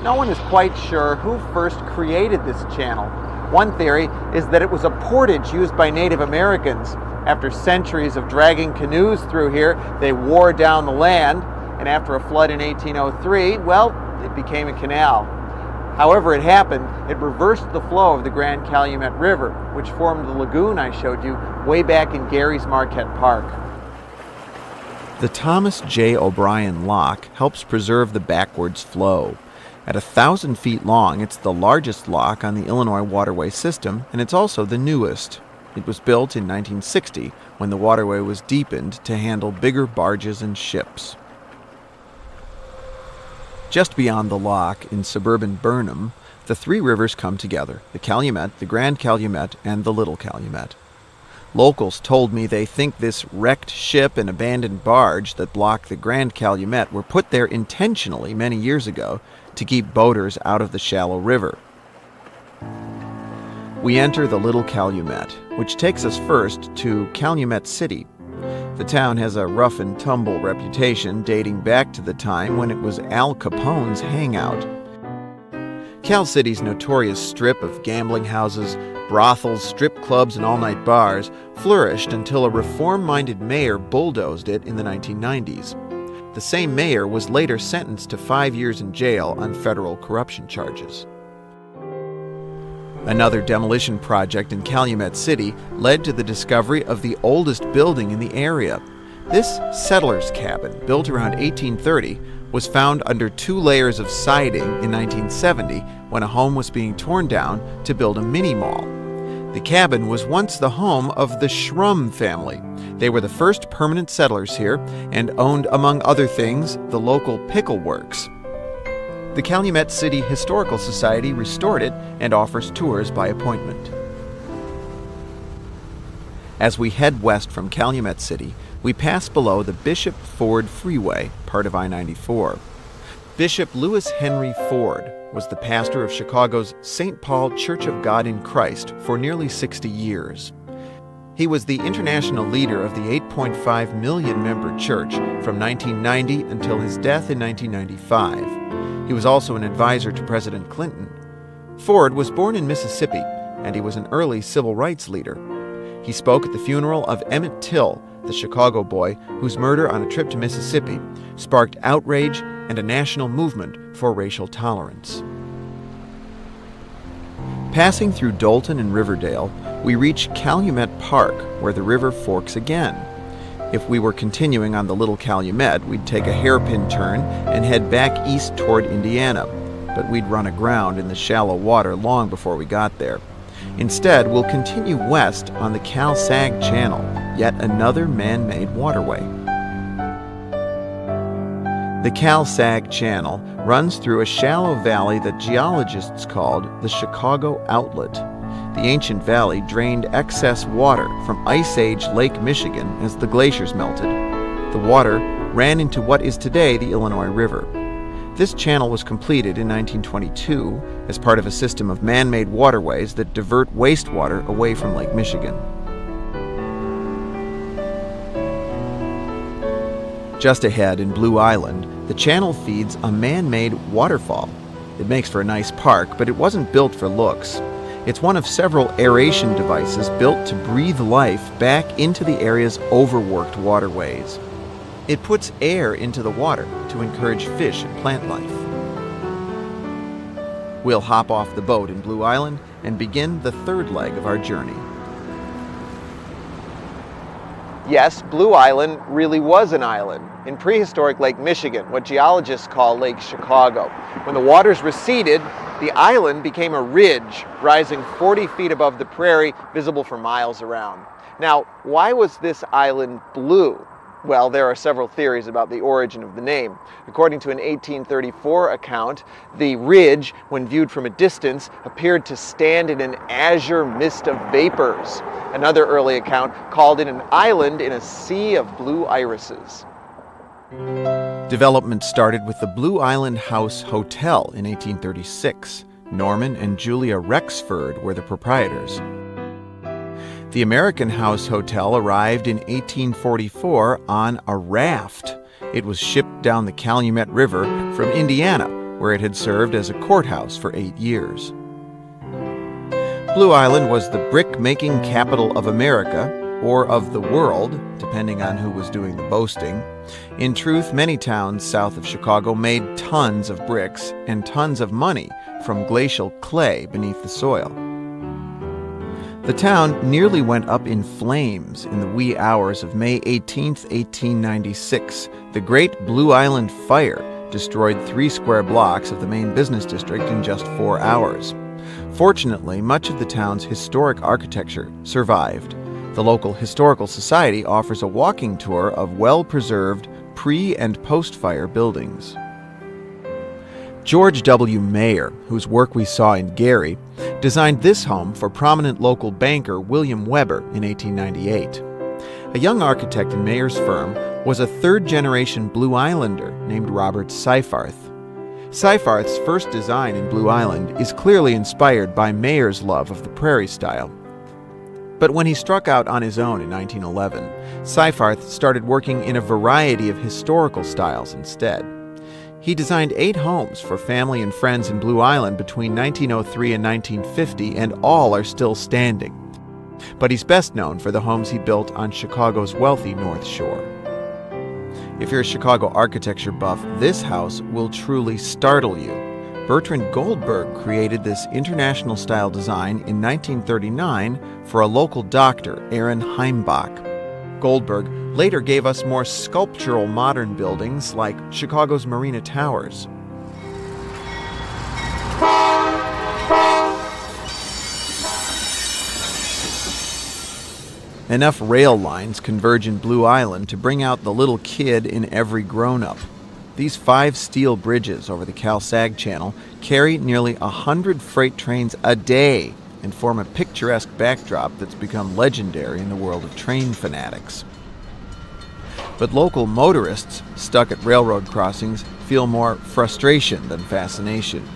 No one is quite sure who first created this channel. One theory is that it was a portage used by Native Americans. After centuries of dragging canoes through here, they wore down the land, and after a flood in 1803, well, it became a canal. However it happened, it reversed the flow of the Grand Calumet River, which formed the lagoon I showed you way back in Gary's Marquette Park. The Thomas J. O'Brien Lock helps preserve the backwards flow. At 1,000 feet long, it's the largest lock on the Illinois waterway system, and it's also the newest. It was built in 1960 when the waterway was deepened to handle bigger barges and ships. Just beyond the lock, in suburban Burnham, the three rivers come together: the Calumet, the Grand Calumet, and the Little Calumet. Locals told me they think this wrecked ship and abandoned barge that block the Grand Calumet were put there intentionally many years ago to keep boaters out of the shallow river. We enter the Little Calumet, which takes us first to Calumet City. The town has a rough and tumble reputation dating back to the time when it was Al Capone's hangout. Cal City's notorious strip of gambling houses, brothels, strip clubs, and all-night bars flourished until a reform-minded mayor bulldozed it in the 1990s. The same mayor was later sentenced to 5 years in jail on federal corruption charges. Another demolition project in Calumet City led to the discovery of the oldest building in the area. This settler's cabin, built around 1830, was found under 2 layers of siding in 1970 when a home was being torn down to build a mini-mall. The cabin was once the home of the Shrum family. They were the first permanent settlers here and owned, among other things, the local pickle works. The Calumet City Historical Society restored it and offers tours by appointment. As we head west from Calumet City, we pass below the Bishop Ford Freeway, part of I-94. Bishop Lewis Henry Ford was the pastor of Chicago's St. Paul Church of God in Christ for nearly 60 years. He was the international leader of the 8.5 million member church from 1990 until his death in 1995. He was also an advisor to President Clinton. Ford was born in Mississippi, and he was an early civil rights leader. He spoke at the funeral of Emmett Till, the Chicago boy whose murder on a trip to Mississippi sparked outrage and a national movement for racial tolerance. Passing through Dolton and Riverdale, we reach Calumet Park, where the river forks again. If we were continuing on the Little Calumet, we'd take a hairpin turn and head back east toward Indiana, but we'd run aground in the shallow water long before we got there. Instead, we'll continue west on the Cal-Sag Channel, yet another man-made waterway. The Cal-Sag Channel runs through a shallow valley that geologists called the Chicago Outlet. The ancient valley drained excess water from Ice Age Lake Michigan as the glaciers melted. The water ran into what is today the Illinois River. This channel was completed in 1922 as part of a system of man-made waterways that divert wastewater away from Lake Michigan. Just ahead in Blue Island, the channel feeds a man-made waterfall. It makes for a nice park, but it wasn't built for looks. It's one of several aeration devices built to breathe life back into the area's overworked waterways. It puts air into the water to encourage fish and plant life. We'll hop off the boat in Blue Island and begin the third leg of our journey. Yes, Blue Island really was an island in prehistoric Lake Michigan, what geologists call Lake Chicago. When the waters receded, the island became a ridge rising 40 feet above the prairie, visible for miles around. Now, why was this island blue? Well, there are several theories about the origin of the name. According to an 1834 account, the ridge, when viewed from a distance, appeared to stand in an azure mist of vapors. Another early account called it an island in a sea of blue irises. Development started with the Blue Island House Hotel in 1836. Norman and Julia Rexford were the proprietors. The American House Hotel arrived in 1844 on a raft. It was shipped down the Calumet River from Indiana, where it had served as a courthouse for 8 years. Blue Island was the brick-making capital of America, or of the world, depending on who was doing the boasting. In truth, many towns south of Chicago made tons of bricks and tons of money from glacial clay beneath the soil. The town nearly went up in flames in the wee hours of May 18, 1896. The Great Blue Island Fire destroyed 3 square blocks of the main business district in just 4 hours. Fortunately, much of the town's historic architecture survived. The local historical society offers a walking tour of well-preserved pre- and post-fire buildings. George W. Mayer, whose work we saw in Gary, designed this home for prominent local banker William Weber in 1898. A young architect in Mayer's firm was a third-generation Blue Islander named Robert Seyfarth. Seyfarth's first design in Blue Island is clearly inspired by Mayer's love of the prairie style. But when he struck out on his own in 1911, Seyfarth started working in a variety of historical styles instead. He designed 8 homes for family and friends in Blue Island between 1903 and 1950, and all are still standing. But he's best known for the homes he built on Chicago's wealthy North Shore. If you're a Chicago architecture buff, this house will truly startle you. Bertrand Goldberg created this international-style design in 1939 for a local doctor, Aaron Heimbach. Goldberg later gave us more sculptural modern buildings like Chicago's Marina Towers. Enough rail lines converge in Blue Island to bring out the little kid in every grown-up. These 5 steel bridges over the Cal-Sag Channel carry nearly 100 freight trains a day and form a picturesque backdrop that's become legendary in the world of train fanatics. But local motorists stuck at railroad crossings feel more frustration than fascination.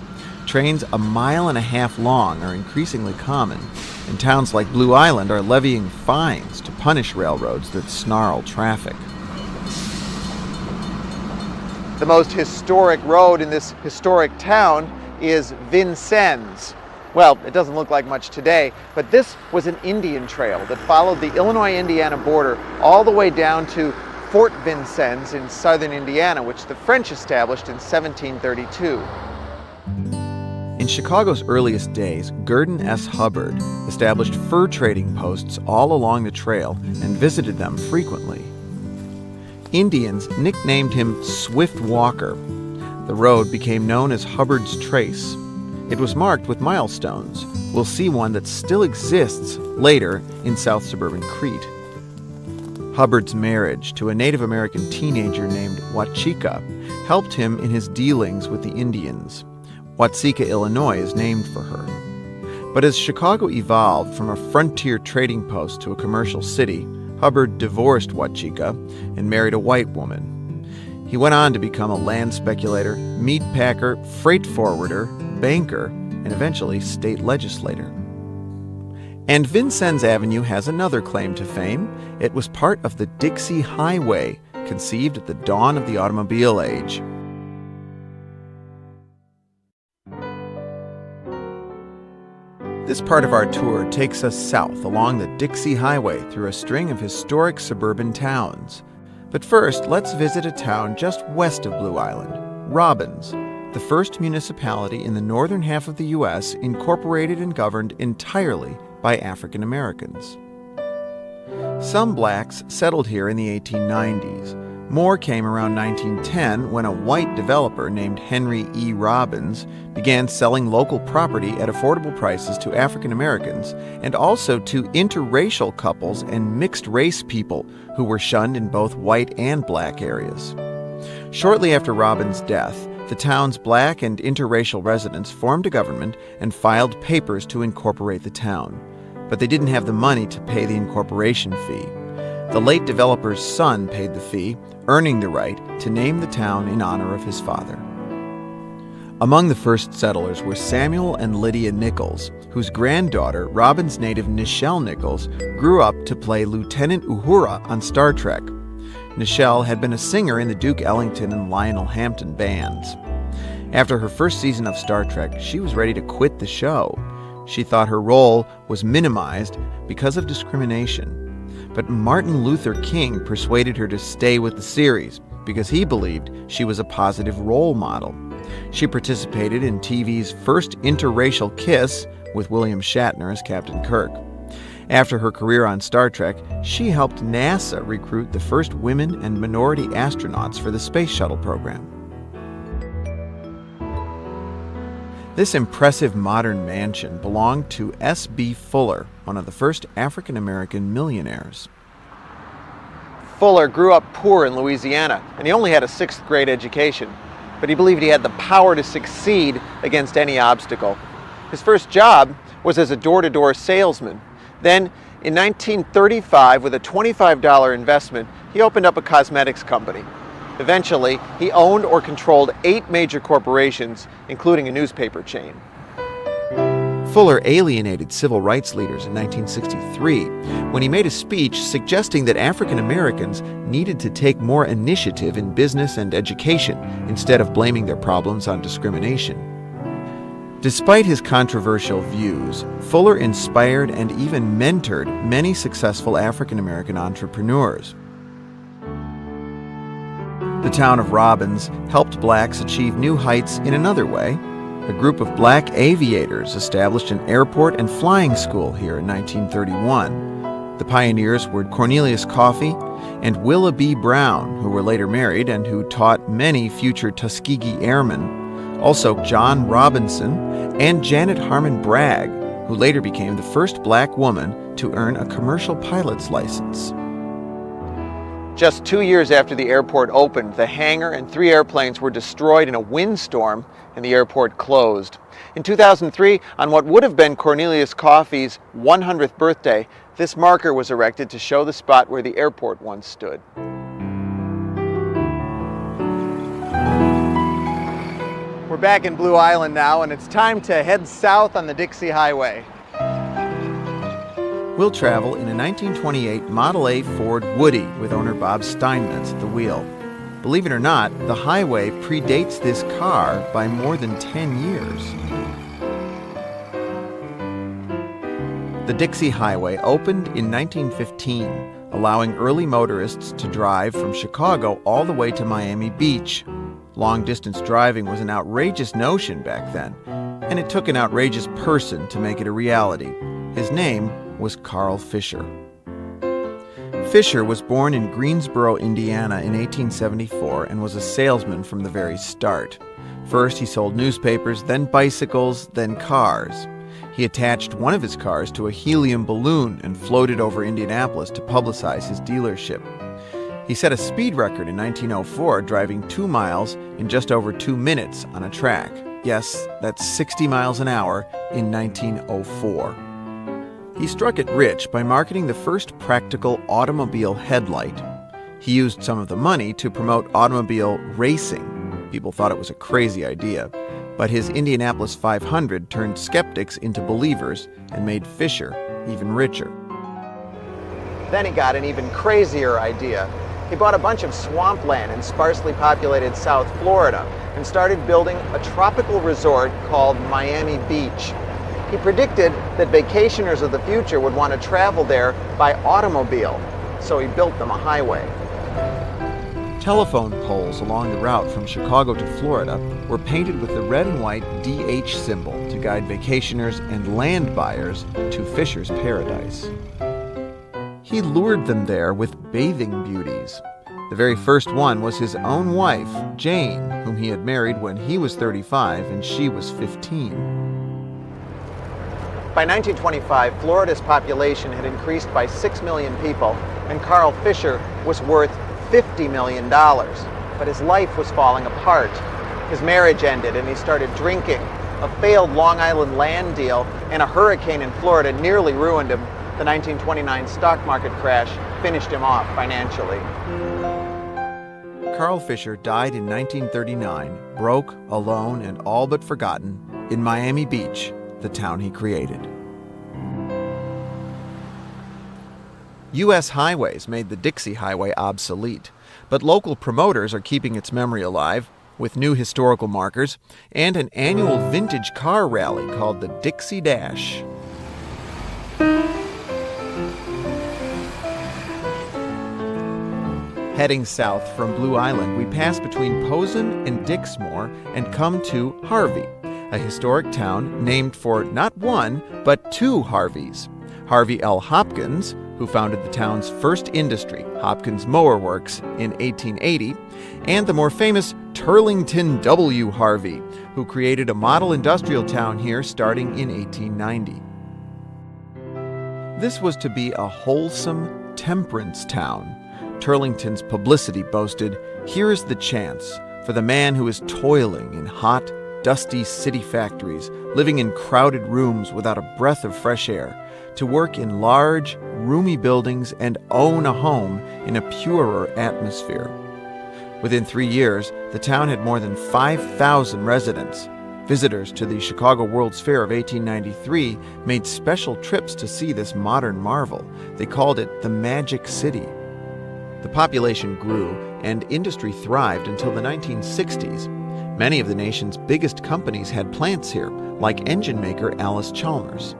Trains a mile and a half long are increasingly common, and towns like Blue Island are levying fines to punish railroads that snarl traffic. The most historic road in this historic town is Vincennes. Well, it doesn't look like much today, but this was an Indian trail that followed the Illinois-Indiana border all the way down to Fort Vincennes in southern Indiana, which the French established in 1732. In Chicago's earliest days, Gurdon S. Hubbard established fur trading posts all along the trail and visited them frequently. Indians nicknamed him Swift Walker. The road became known as Hubbard's Trace. It was marked with milestones. We'll see one that still exists later in South Suburban Crete. Hubbard's marriage to a Native American teenager named Wachika helped him in his dealings with the Indians. Watseka, Illinois is named for her. But as Chicago evolved from a frontier trading post to a commercial city, Hubbard divorced Wachika and married a white woman. He went on to become a land speculator, meat packer, freight forwarder, banker, and eventually state legislator. And Vincennes Avenue has another claim to fame. It was part of the Dixie Highway, conceived at the dawn of the automobile age. This part of our tour takes us south along the Dixie Highway through a string of historic suburban towns. But first, let's visit a town just west of Blue Island, Robbins, the first municipality in the northern half of the U.S. incorporated and governed entirely by African Americans. Some blacks settled here in the 1890s. More came around 1910 when a white developer named Henry E. Robbins began selling local property at affordable prices to African Americans and also to interracial couples and mixed-race people who were shunned in both white and black areas. Shortly after Robbins' death, the town's black and interracial residents formed a government and filed papers to incorporate the town. But they didn't have the money to pay the incorporation fee. The late developer's son paid the fee, earning the right to name the town in honor of his father. Among the first settlers were Samuel and Lydia Nichols, whose granddaughter, Robbins' native Nichelle Nichols, grew up to play Lieutenant Uhura on Star Trek. Nichelle had been a singer in the Duke Ellington and Lionel Hampton bands. After her first season of Star Trek, she was ready to quit the show. She thought her role was minimized because of discrimination. But Martin Luther King persuaded her to stay with the series because he believed she was a positive role model. She participated in TV's first interracial kiss with William Shatner as Captain Kirk. After her career on Star Trek, she helped NASA recruit the first women and minority astronauts for the Space Shuttle program. This impressive modern mansion belonged to S.B. Fuller, one of the first African-American millionaires. Fuller grew up poor in Louisiana, and he only had a 6th grade education, but he believed he had the power to succeed against any obstacle. His first job was as a door-to-door salesman. Then, in 1935, with a $25 investment, he opened up a cosmetics company. Eventually, he owned or controlled 8 major corporations, including a newspaper chain. Fuller alienated civil rights leaders in 1963 when he made a speech suggesting that African Americans needed to take more initiative in business and education instead of blaming their problems on discrimination. Despite his controversial views, Fuller inspired and even mentored many successful African American entrepreneurs. The town of Robbins helped blacks achieve new heights in another way. A group of black aviators established an airport and flying school here in 1931. The pioneers were Cornelius Coffey and Willa B. Brown, who were later married and who taught many future Tuskegee airmen. Also John Robinson and Janet Harmon Bragg, who later became the first black woman to earn a commercial pilot's license. Just 2 years after the airport opened, the hangar and 3 airplanes were destroyed in a windstorm and the airport closed. In 2003, on what would have been Cornelius Coffey's 100th birthday, this marker was erected to show the spot where the airport once stood. We're back in Blue Island now, and it's time to head south on the Dixie Highway. We'll travel in a 1928 Model A Ford Woody with owner Bob Steinmetz at the wheel. Believe it or not, the highway predates this car by more than 10 years. The Dixie Highway opened in 1915, allowing early motorists to drive from Chicago all the way to Miami Beach. Long-distance driving was an outrageous notion back then, and it took an outrageous person to make it a reality. His name was Carl Fisher. Fisher was born in Greensboro, Indiana in 1874 and was a salesman from the very start. First he sold newspapers, then bicycles, then cars. He attached one of his cars to a helium balloon and floated over Indianapolis to publicize his dealership. He set a speed record in 1904, driving 2 miles in just over 2 minutes on a track. Yes, that's 60 miles an hour in 1904. He struck it rich by marketing the first practical automobile headlight. He used some of the money to promote automobile racing. People thought it was a crazy idea, but his Indianapolis 500 turned skeptics into believers and made Fisher even richer. Then he got an even crazier idea. He bought a bunch of swampland in sparsely populated South Florida and started building a tropical resort called Miami Beach. He predicted that vacationers of the future would want to travel there by automobile, so he built them a highway. Telephone poles along the route from Chicago to Florida were painted with the red and white DH symbol to guide vacationers and land buyers to Fisher's paradise. He lured them there with bathing beauties. The very first one was his own wife, Jane, whom he had married when he was 35 and she was 15. By 1925, Florida's population had increased by 6 million people, and Carl Fisher was worth $50 million. But his life was falling apart. His marriage ended and he started drinking. A failed Long Island land deal and a hurricane in Florida nearly ruined him. The 1929 stock market crash finished him off financially. Carl Fisher died in 1939, broke, alone, and all but forgotten, in Miami Beach, the town he created. U.S. highways made the Dixie Highway obsolete, but local promoters are keeping its memory alive with new historical markers and an annual vintage car rally called the Dixie Dash. Heading south from Blue Island, we pass between Posen and Dixmoor and come to Harvey, a historic town named for not one, but two Harveys. Harvey L. Hopkins, who founded the town's first industry, Hopkins Mower Works, in 1880, and the more famous Turlington W. Harvey, who created a model industrial town here starting in 1890. This was to be a wholesome temperance town. Turlington's publicity boasted, "Here's the chance for the man who is toiling in hot, dusty city factories, living in crowded rooms without a breath of fresh air, to work in large, roomy buildings and own a home in a purer atmosphere." Within 3 years, the town had more than 5,000 residents. Visitors to the Chicago World's Fair of 1893 made special trips to see this modern marvel. They called it the Magic City. The population grew and industry thrived until the 1960s. Many of the nation's biggest companies had plants here, like engine maker Alice Chalmers.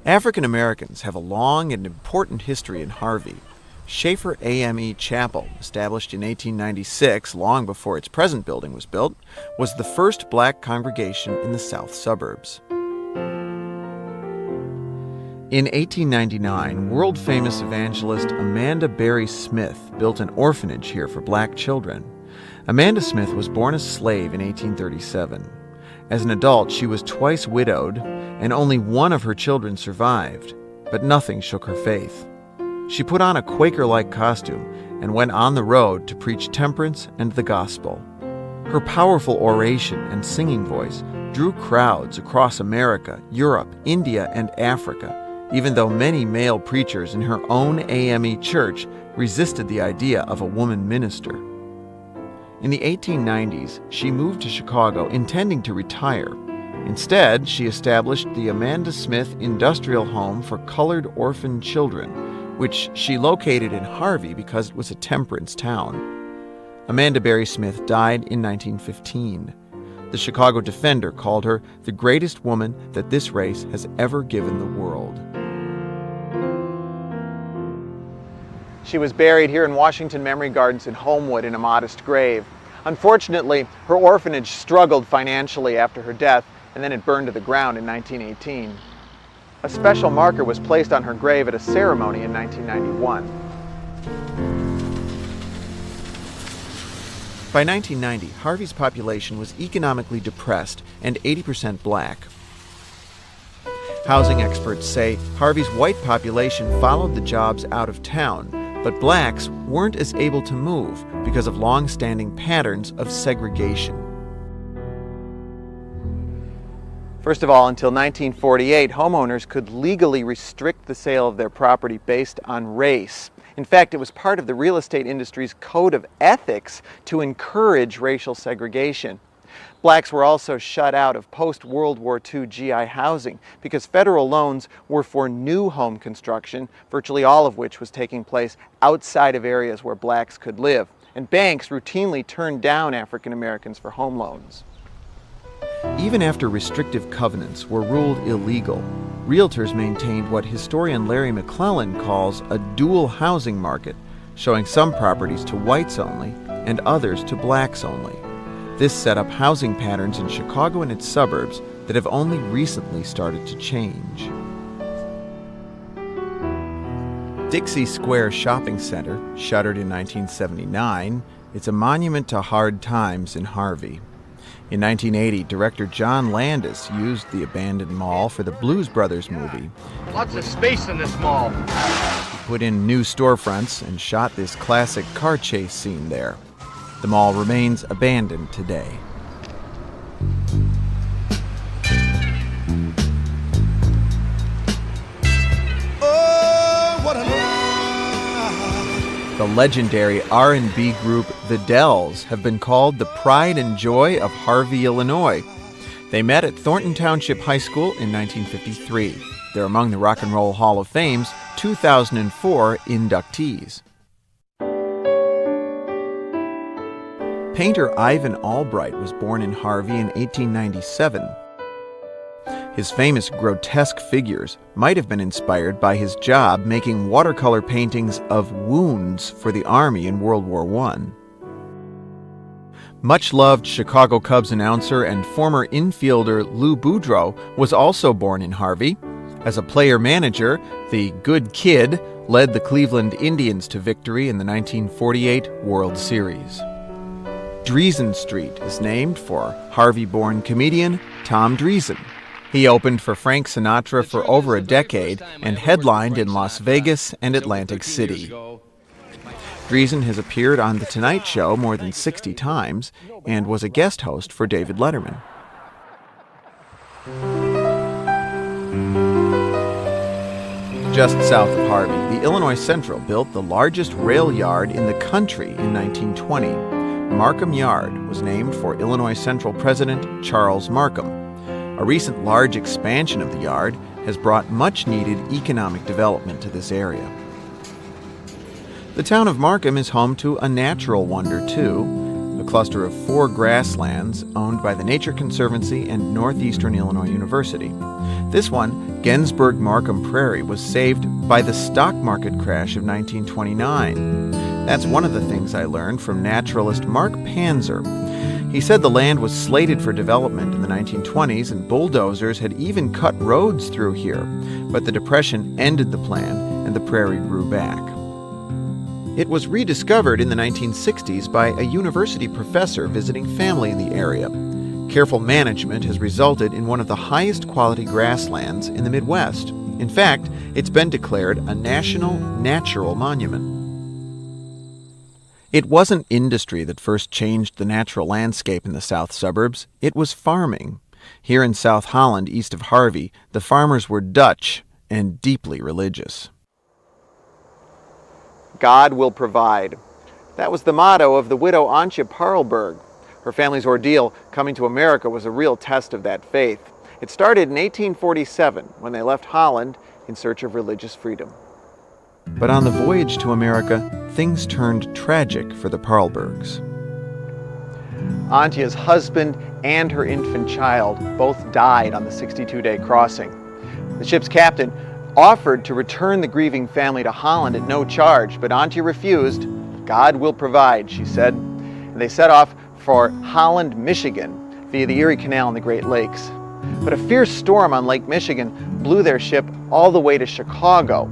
African Americans have a long and important history in Harvey. Schaefer AME Chapel, established in 1896, long before its present building was built, was the first black congregation in the South Suburbs. In 1899, world-famous evangelist Amanda Berry Smith built an orphanage here for black children. Amanda Smith was born a slave in 1837. As an adult, she was twice widowed, and only one of her children survived, but nothing shook her faith. She put on a Quaker-like costume and went on the road to preach temperance and the gospel. Her powerful oration and singing voice drew crowds across America, Europe, India, and Africa, even though many male preachers in her own AME church resisted the idea of a woman minister. In the 1890s, she moved to Chicago intending to retire. Instead, she established the Amanda Smith Industrial Home for Colored Orphan Children, which she located in Harvey because it was a temperance town. Amanda Berry Smith died in 1915. The Chicago Defender called her the greatest woman that this race has ever given the world. She was buried here in Washington Memory Gardens in Homewood in a modest grave. Unfortunately, her orphanage struggled financially after her death, and then it burned to the ground in 1918. A special marker was placed on her grave at a ceremony in 1991. By 1990, Harvey's population was economically depressed and 80% black. Housing experts say Harvey's white population followed the jobs out of town, but blacks weren't as able to move because of long-standing patterns of segregation. First of all, until 1948, homeowners could legally restrict the sale of their property based on race. In fact, it was part of the real estate industry's code of ethics to encourage racial segregation. Blacks were also shut out of post-World War II GI housing because federal loans were for new home construction, virtually all of which was taking place outside of areas where blacks could live. And banks routinely turned down African Americans for home loans. Even after restrictive covenants were ruled illegal, realtors maintained what historian Larry McClellan calls a dual housing market, showing some properties to whites only and others to blacks only. This set up housing patterns in Chicago and its suburbs that have only recently started to change. Dixie Square Shopping Center, shuttered in 1979, it's a monument to hard times in Harvey. In 1980, director John Landis used the abandoned mall for the Blues Brothers movie. Lots of space in this mall. He put in new storefronts and shot this classic car chase scene there. The mall remains abandoned today. The legendary R&B group The Dells have been called the pride and joy of Harvey, Illinois. They met at Thornton Township High School in 1953. They're among the Rock and Roll Hall of Fame's 2004 inductees. Painter Ivan Albright was born in Harvey in 1897. His famous grotesque figures might have been inspired by his job making watercolor paintings of wounds for the Army in World War I. Much-loved Chicago Cubs announcer and former infielder Lou Boudreau was also born in Harvey. As a player-manager, the Good Kid led the Cleveland Indians to victory in the 1948 World Series. Dreesen Street is named for Harvey-born comedian Tom Dreesen. He opened for Frank Sinatra for over a decade and headlined in Las Vegas and Atlantic City. Dreesen has appeared on The Tonight Show more than 60 times and was a guest host for David Letterman. Just south of Harvey, the Illinois Central built the largest rail yard in the country in 1920. Markham Yard was named for Illinois Central President Charles Markham. A recent large expansion of the yard has brought much-needed economic development to this area. The town of Markham is home to a natural wonder, too, a cluster of 4 grasslands owned by the Nature Conservancy and Northeastern Illinois University. This one, Gensburg-Markham Prairie, was saved by the stock market crash of 1929. That's one of the things I learned from naturalist Mark Panzer. He said the land was slated for development in the 1920s and bulldozers had even cut roads through here, but the Depression ended the plan and the prairie grew back. It was rediscovered in the 1960s by a university professor visiting family in the area. Careful management has resulted in one of the highest quality grasslands in the Midwest. In fact, it's been declared a National Natural Monument. It wasn't industry that first changed the natural landscape in the south suburbs. It was farming. Here in South Holland, east of Harvey, the farmers were Dutch and deeply religious. God will provide. That was the motto of the widow Antje Parlberg. Her family's ordeal coming to America was a real test of that faith. It started in 1847 when they left Holland in search of religious freedom. But on the voyage to America, things turned tragic for the Parlbergs. Antje's husband and her infant child both died on the 62-day crossing. The ship's captain offered to return the grieving family to Holland at no charge, but Antje refused. God will provide, she said. And they set off for Holland, Michigan, via the Erie Canal and the Great Lakes. But a fierce storm on Lake Michigan blew their ship all the way to Chicago.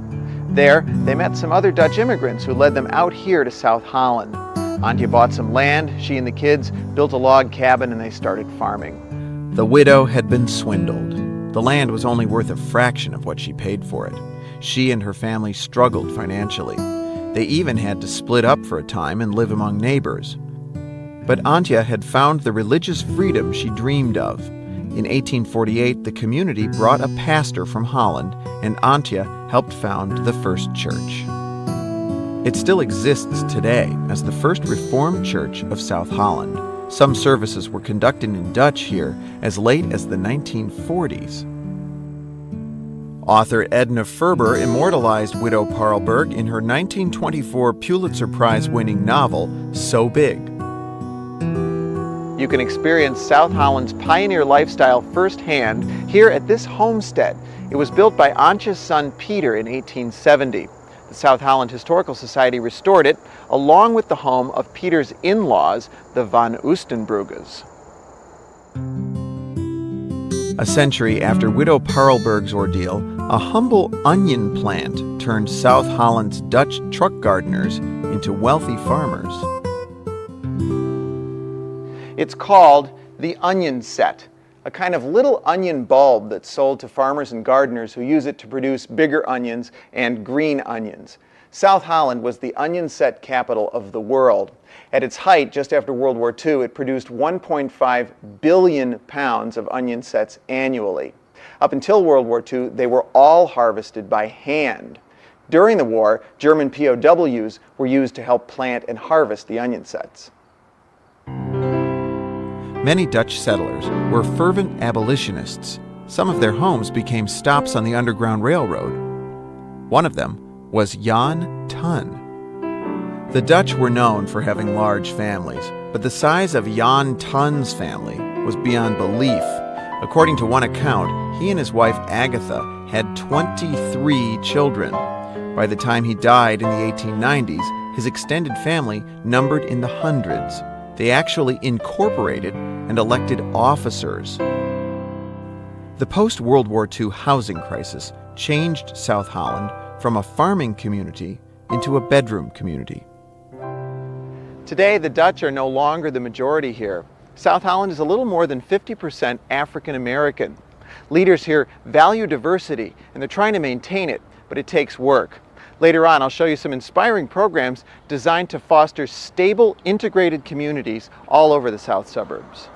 There, they met some other Dutch immigrants who led them out here to South Holland. Antje bought some land, she and the kids built a log cabin, and they started farming. The widow had been swindled. The land was only worth a fraction of what she paid for it. She and her family struggled financially. They even had to split up for a time and live among neighbors. But Antje had found the religious freedom she dreamed of. In 1848, the community brought a pastor from Holland, and Antje helped found the first church. It still exists today as the first Reformed church of South Holland. Some services were conducted in Dutch here as late as the 1940s. Author Edna Ferber immortalized Widow Parlberg in her 1924 Pulitzer Prize-winning novel, So Big. You can experience South Holland's pioneer lifestyle firsthand here at this homestead. It was built by Antje's son Peter in 1870. The South Holland Historical Society restored it, along with the home of Peter's in-laws, the Van Oostenbrugges. A century after Widow Parlberg's ordeal, a humble onion plant turned South Holland's Dutch truck gardeners into wealthy farmers. It's called the onion set, a kind of little onion bulb that's sold to farmers and gardeners who use it to produce bigger onions and green onions. South Holland was the onion set capital of the world. At its height, just after World War II, it produced 1.5 billion pounds of onion sets annually. Up until World War II, they were all harvested by hand. During the war, German POWs were used to help plant and harvest the onion sets. Many Dutch settlers were fervent abolitionists. Some of their homes became stops on the Underground Railroad. One of them was Jan Tun. The Dutch were known for having large families, but the size of Jan Tun's family was beyond belief. According to one account, he and his wife Agatha had 23 children. By the time he died in the 1890s, his extended family numbered in the hundreds. They actually incorporated and elected officers. The post-World War II housing crisis changed South Holland from a farming community into a bedroom community. Today, the Dutch are no longer the majority here. South Holland is a little more than 50% African American. Leaders here value diversity, and they're trying to maintain it, but it takes work. Later on, I'll show you some inspiring programs designed to foster stable, integrated communities all over the South Suburbs.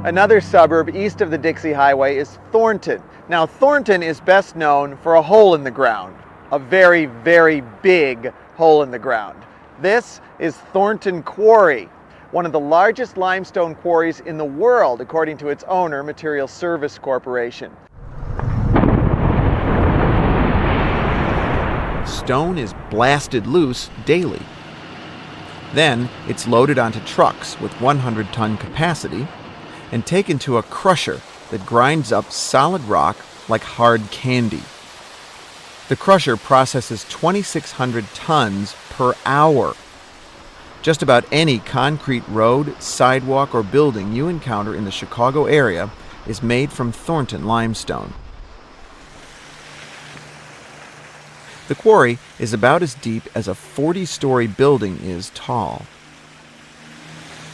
Another suburb east of the Dixie Highway is Thornton. Now, Thornton is best known for a hole in the ground, a very, very big hole in the ground. This is Thornton Quarry, one of the largest limestone quarries in the world, according to its owner, Material Service Corporation. Stone is blasted loose daily. Then it's loaded onto trucks with 100-ton capacity and taken to a crusher that grinds up solid rock like hard candy. The crusher processes 2,600 tons per hour. Just about any concrete road, sidewalk, or building you encounter in the Chicago area is made from Thornton limestone. The quarry is about as deep as a 40-story building is tall.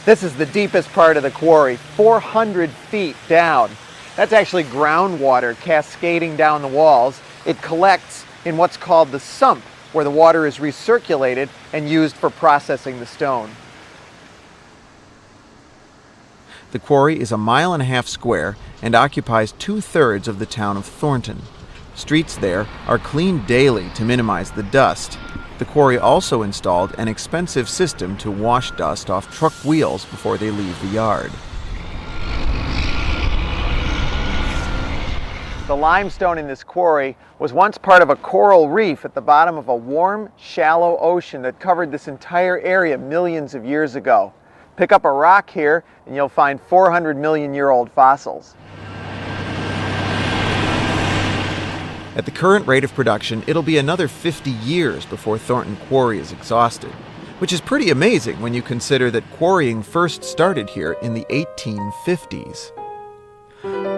This is the deepest part of the quarry, 400 feet down. That's actually groundwater cascading down the walls. It collects in what's called the sump, where the water is recirculated and used for processing the stone. The quarry is 1.5 miles square and occupies 2/3 of the town of Thornton. Streets there are cleaned daily to minimize the dust. The quarry also installed an expensive system to wash dust off truck wheels before they leave the yard. The limestone in this quarry was once part of a coral reef at the bottom of a warm, shallow ocean that covered this entire area millions of years ago. Pick up a rock here and you'll find 400-million-year-old fossils. At the current rate of production, it'll be another 50 years before Thornton Quarry is exhausted, which is pretty amazing when you consider that quarrying first started here in the 1850s.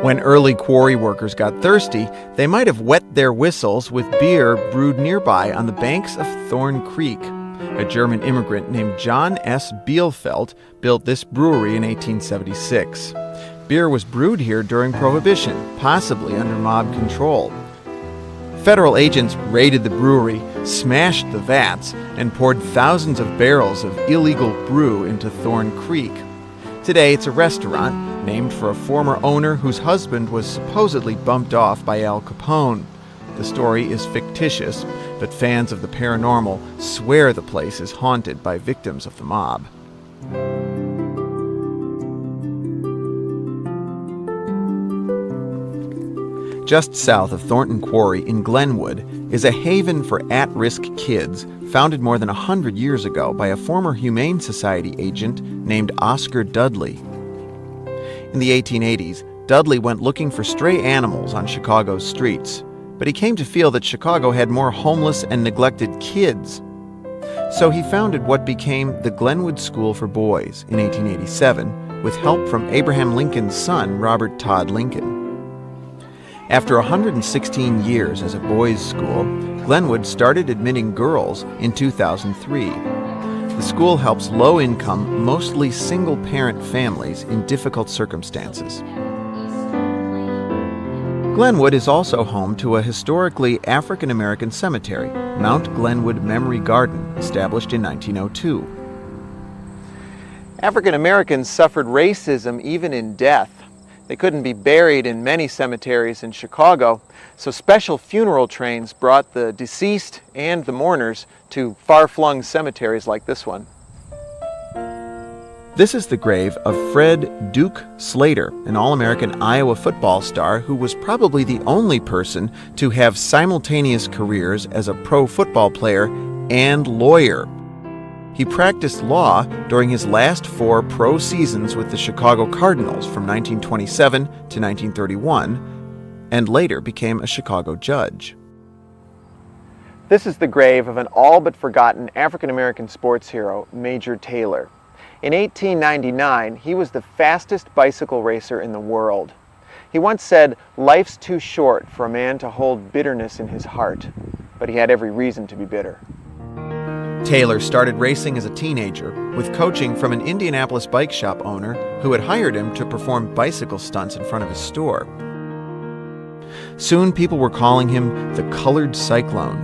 When early quarry workers got thirsty, they might have wet their whistles with beer brewed nearby on the banks of Thorn Creek. A German immigrant named John S. Bielfeldt built this brewery in 1876. Beer was brewed here during Prohibition, possibly under mob control. Federal agents raided the brewery, smashed the vats, and poured thousands of barrels of illegal brew into Thorn Creek. Today, it's a restaurant named for a former owner whose husband was supposedly bumped off by Al Capone. The story is fictitious, but fans of the paranormal swear the place is haunted by victims of the mob. Just south of Thornton Quarry in Glenwood is a haven for at-risk kids founded more than 100 years ago by a former Humane Society agent named Oscar Dudley. In the 1880s, Dudley went looking for stray animals on Chicago's streets, but he came to feel that Chicago had more homeless and neglected kids. So he founded what became the Glenwood School for Boys in 1887, with help from Abraham Lincoln's son, Robert Todd Lincoln. After 116 years as a boys' school, Glenwood started admitting girls in 2003. The school helps low-income, mostly single-parent families in difficult circumstances. Glenwood is also home to a historically African-American cemetery, Mount Glenwood Memory Garden, established in 1902. African Americans suffered racism even in death. They couldn't be buried in many cemeteries in Chicago, so special funeral trains brought the deceased and the mourners to far-flung cemeteries like this one. This is the grave of Fred Duke Slater, an All-American Iowa football star who was probably the only person to have simultaneous careers as a pro football player and lawyer. He practiced law during his last 4 pro seasons with the Chicago Cardinals from 1927 to 1931, and later became a Chicago judge. This is the grave of an all but forgotten African-American sports hero, Major Taylor. In 1899, he was the fastest bicycle racer in the world. He once said, "Life's too short for a man to hold bitterness in his heart," but he had every reason to be bitter. Taylor started racing as a teenager with coaching from an Indianapolis bike shop owner who had hired him to perform bicycle stunts in front of his store. Soon people were calling him the Colored Cyclone.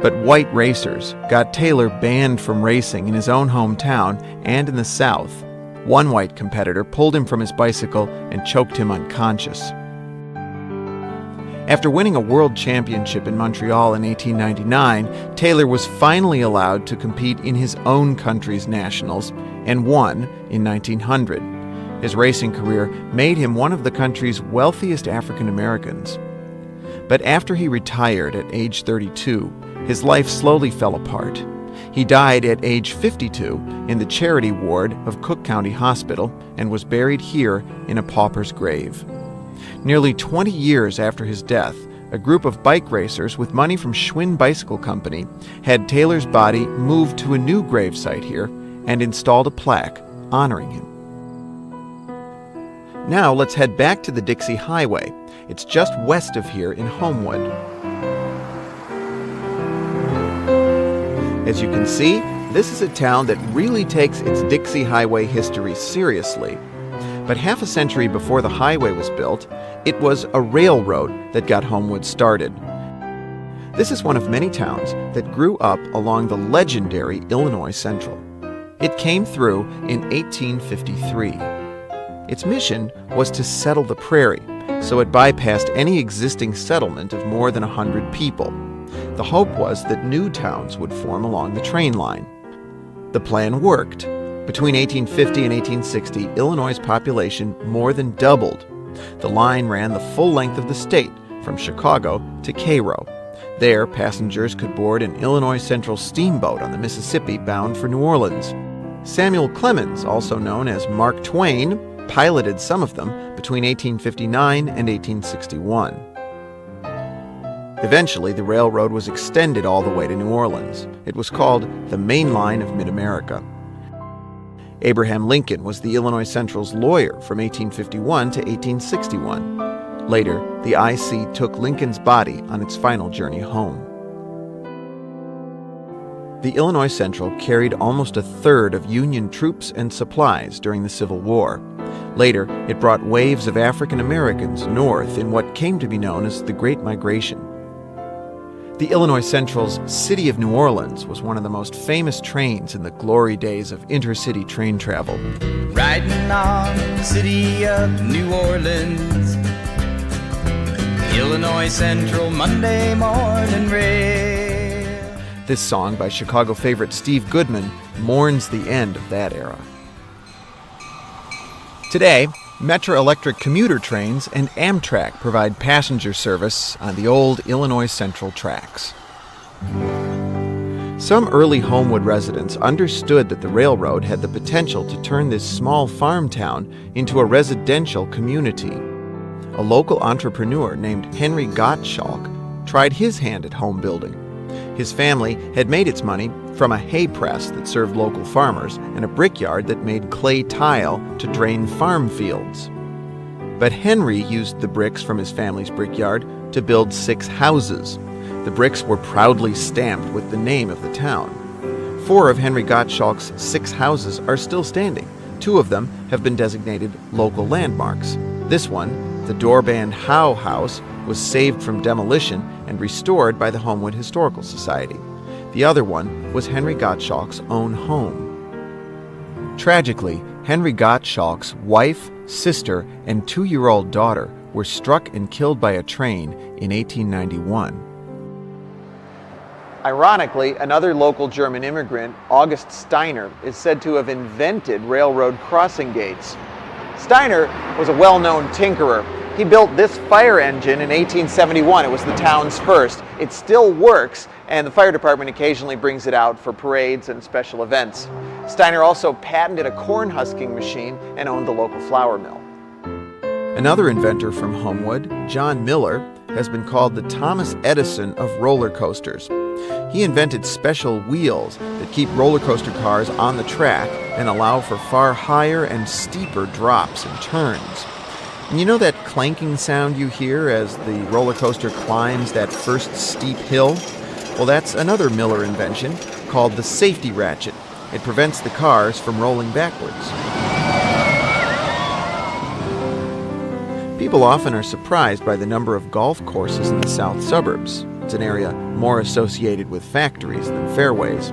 But white racers got Taylor banned from racing in his own hometown and in the South. One white competitor pulled him from his bicycle and choked him unconscious. After winning a world championship in Montreal in 1899, Taylor was finally allowed to compete in his own country's nationals and won in 1900. His racing career made him one of the country's wealthiest African Americans. But after he retired at age 32, his life slowly fell apart. He died at age 52 in the charity ward of Cook County Hospital and was buried here in a pauper's grave. Nearly 20 years after his death, a group of bike racers with money from Schwinn Bicycle Company had Taylor's body moved to a new gravesite here and installed a plaque honoring him. Now let's head back to the Dixie Highway. It's just west of here in Homewood. As you can see, this is a town that really takes its Dixie Highway history seriously. But half a century before the highway was built, it was a railroad that got Homewood started. This is one of many towns that grew up along the legendary Illinois Central. It came through in 1853. Its mission was to settle the prairie, so it bypassed any existing settlement of more than 100 people. The hope was that new towns would form along the train line. The plan worked. Between 1850 and 1860, Illinois' population more than doubled. The line ran the full length of the state, from Chicago to Cairo. There, passengers could board an Illinois Central steamboat on the Mississippi bound for New Orleans. Samuel Clemens, also known as Mark Twain, piloted some of them between 1859 and 1861. Eventually, the railroad was extended all the way to New Orleans. It was called the Main Line of Mid-America. Abraham Lincoln was the Illinois Central's lawyer from 1851 to 1861. Later, the IC took Lincoln's body on its final journey home. The Illinois Central carried almost a third of Union troops and supplies during the Civil War. Later, it brought waves of African Americans north in what came to be known as the Great Migration. The Illinois Central's City of New Orleans was one of the most famous trains in the glory days of intercity train travel. Riding on the City of New Orleans, Illinois Central Monday morning rail. This song by Chicago favorite Steve Goodman mourns the end of that era. Today, Metro Electric commuter trains and Amtrak provide passenger service on the old Illinois Central tracks. Some early Homewood residents understood that the railroad had the potential to turn this small farm town into a residential community. A local entrepreneur named Henry Gottschalk tried his hand at home building. His family had made its money from from a hay press that served local farmers and a brickyard that made clay tile to drain farm fields. But Henry used the bricks from his family's brickyard to build 6 houses. The bricks were proudly stamped with the name of the town. 4 of Henry Gottschalk's 6 houses are still standing. 2 of them have been designated local landmarks. This one, the Doorband Howe House, was saved from demolition and restored by the Homewood Historical Society. The other one was Henry Gottschalk's own home. Tragically, Henry Gottschalk's wife, sister, and 2-year-old daughter were struck and killed by a train in 1891. Ironically, another local German immigrant, August Steiner, is said to have invented railroad crossing gates. Steiner was a well-known tinkerer. He built this fire engine in 1871. It was the town's first. It still works, and the fire department occasionally brings it out for parades and special events. Steiner also patented a corn husking machine and owned the local flour mill. Another inventor from Homewood, John Miller, has been called the Thomas Edison of roller coasters. He invented special wheels that keep roller coaster cars on the track and allow for far higher and steeper drops and turns. And you know that clanking sound you hear as the roller coaster climbs that first steep hill? Well, that's another Miller invention called the safety ratchet. It prevents the cars from rolling backwards. People often are surprised by the number of golf courses in the south suburbs. It's an area more associated with factories than fairways.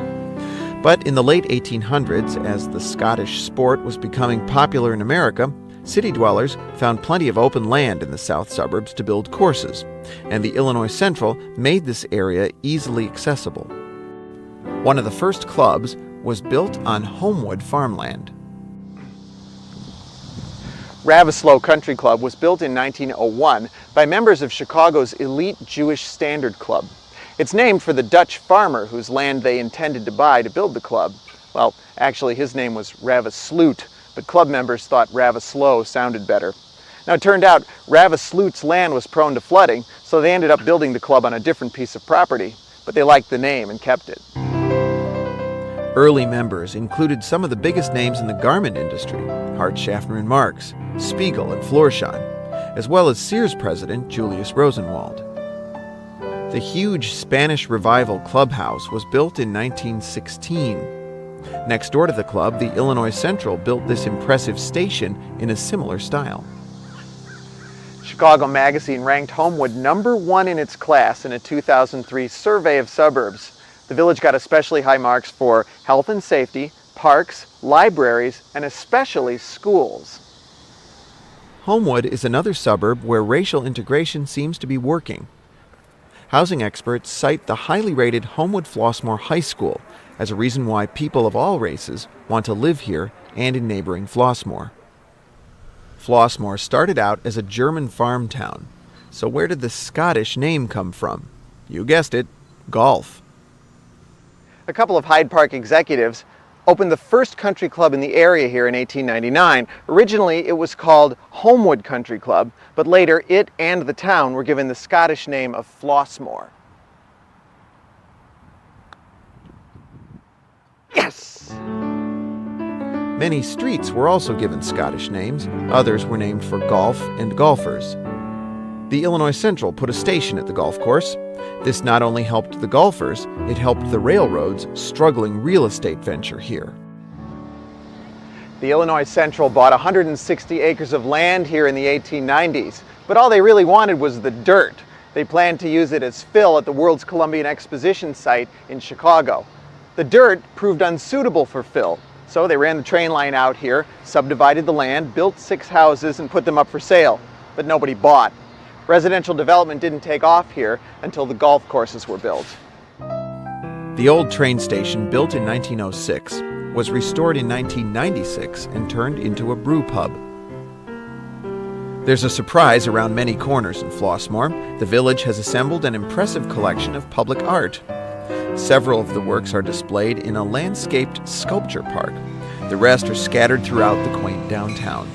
But in the late 1800s, as the Scottish sport was becoming popular in America, city dwellers found plenty of open land in the south suburbs to build courses, and the Illinois Central made this area easily accessible. One of the first clubs was built on Homewood farmland. Ravenslow Country Club was built in 1901 by members of Chicago's elite Jewish Standard Club. It's named for the Dutch farmer whose land they intended to buy to build the club. Well, actually his name was Ravensloot, but club members thought Ravenslow sounded better. Now it turned out Ravensloot's land was prone to flooding, so they ended up building the club on a different piece of property, but they liked the name and kept it. Early members included some of the biggest names in the garment industry, Hart, Schaffner and Marx, Spiegel and Florsheim, as well as Sears president Julius Rosenwald. The huge Spanish Revival clubhouse was built in 1916. Next door to the club, the Illinois Central built this impressive station in a similar style. Chicago Magazine ranked Homewood #1 in its class in a 2003 survey of suburbs. The village got especially high marks for health and safety, parks, libraries, and especially schools. Homewood is another suburb where racial integration seems to be working. Housing experts cite the highly rated Homewood Flossmoor High School as a reason why people of all races want to live here and in neighboring Flossmoor. Flossmoor started out as a German farm town. So where did the Scottish name come from? You guessed it, golf. A couple of Hyde Park executives opened the first country club in the area here in 1899. Originally, it was called Homewood Country Club, but later it and the town were given the Scottish name of Flossmoor. Yes! Many streets were also given Scottish names. Others were named for golf and golfers. The Illinois Central put a station at the golf course. This not only helped the golfers, it helped the railroad's struggling real estate venture here. The Illinois Central bought 160 acres of land here in the 1890s, but all they really wanted was the dirt. They planned to use it as fill at the World's Columbian Exposition site in Chicago. The dirt proved unsuitable for fill, so they ran the train line out here, subdivided the land, built 6 houses, and put them up for sale, but nobody bought. Residential development didn't take off here until the golf courses were built. The old train station, built in 1906, was restored in 1996 and turned into a brew pub. There's a surprise around many corners in Flossmoor. The village has assembled an impressive collection of public art. Several of the works are displayed in a landscaped sculpture park. The rest are scattered throughout the quaint downtown.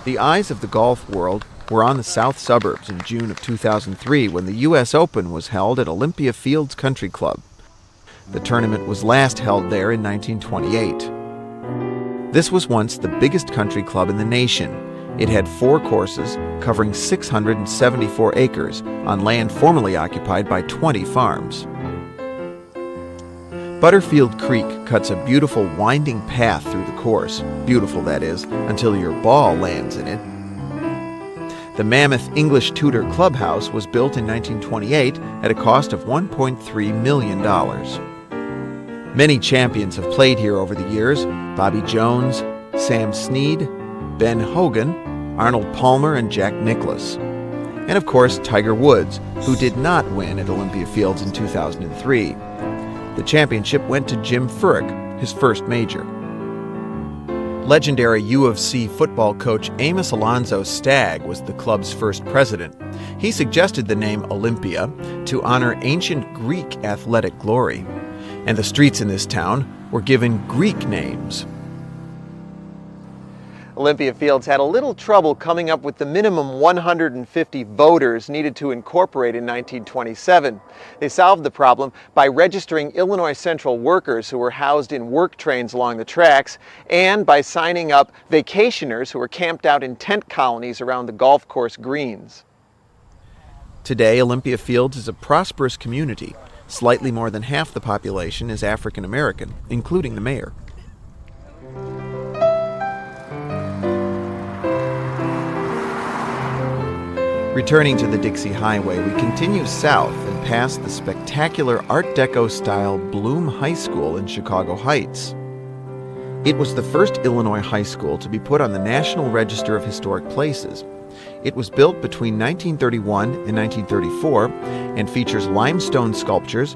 The eyes of the golf world were on the south suburbs in June of 2003 when the U.S. Open was held at Olympia Fields Country Club. The tournament was last held there in 1928. This was once the biggest country club in the nation. It had 4 courses covering 674 acres on land formerly occupied by 20 farms. Butterfield Creek cuts a beautiful winding path through the course, beautiful that is, until your ball lands in it. The mammoth English Tudor clubhouse was built in 1928 at a cost of $1.3 million. Many champions have played here over the years: Bobby Jones, Sam Snead, Ben Hogan, Arnold Palmer, and Jack Nicklaus. And of course, Tiger Woods, who did not win at Olympia Fields in 2003. The championship went to Jim Furyk, his first major. Legendary U of C football coach Amos Alonzo Stagg was the club's first president. He suggested the name Olympia to honor ancient Greek athletic glory, and the streets in this town were given Greek names. Olympia Fields had a little trouble coming up with the minimum 150 voters needed to incorporate in 1927. They solved the problem by registering Illinois Central workers who were housed in work trains along the tracks, and by signing up vacationers who were camped out in tent colonies around the golf course greens. Today, Olympia Fields is a prosperous community. Slightly more than half the population is African American, including the mayor. Returning to the Dixie Highway, we continue south and pass the spectacular Art Deco-style Bloom High School in Chicago Heights. It was the first Illinois high school to be put on the National Register of Historic Places. It was built between 1931 and 1934 and features limestone sculptures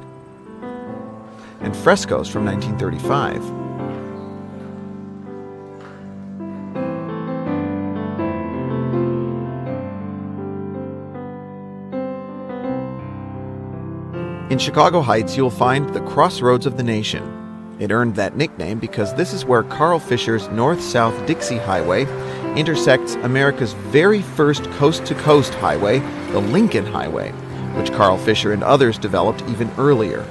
and frescoes from 1935. In Chicago Heights, you'll find the Crossroads of the Nation. It earned that nickname because this is where Carl Fisher's North-South Dixie Highway intersects America's very first coast-to-coast highway, the Lincoln Highway, which Carl Fisher and others developed even earlier.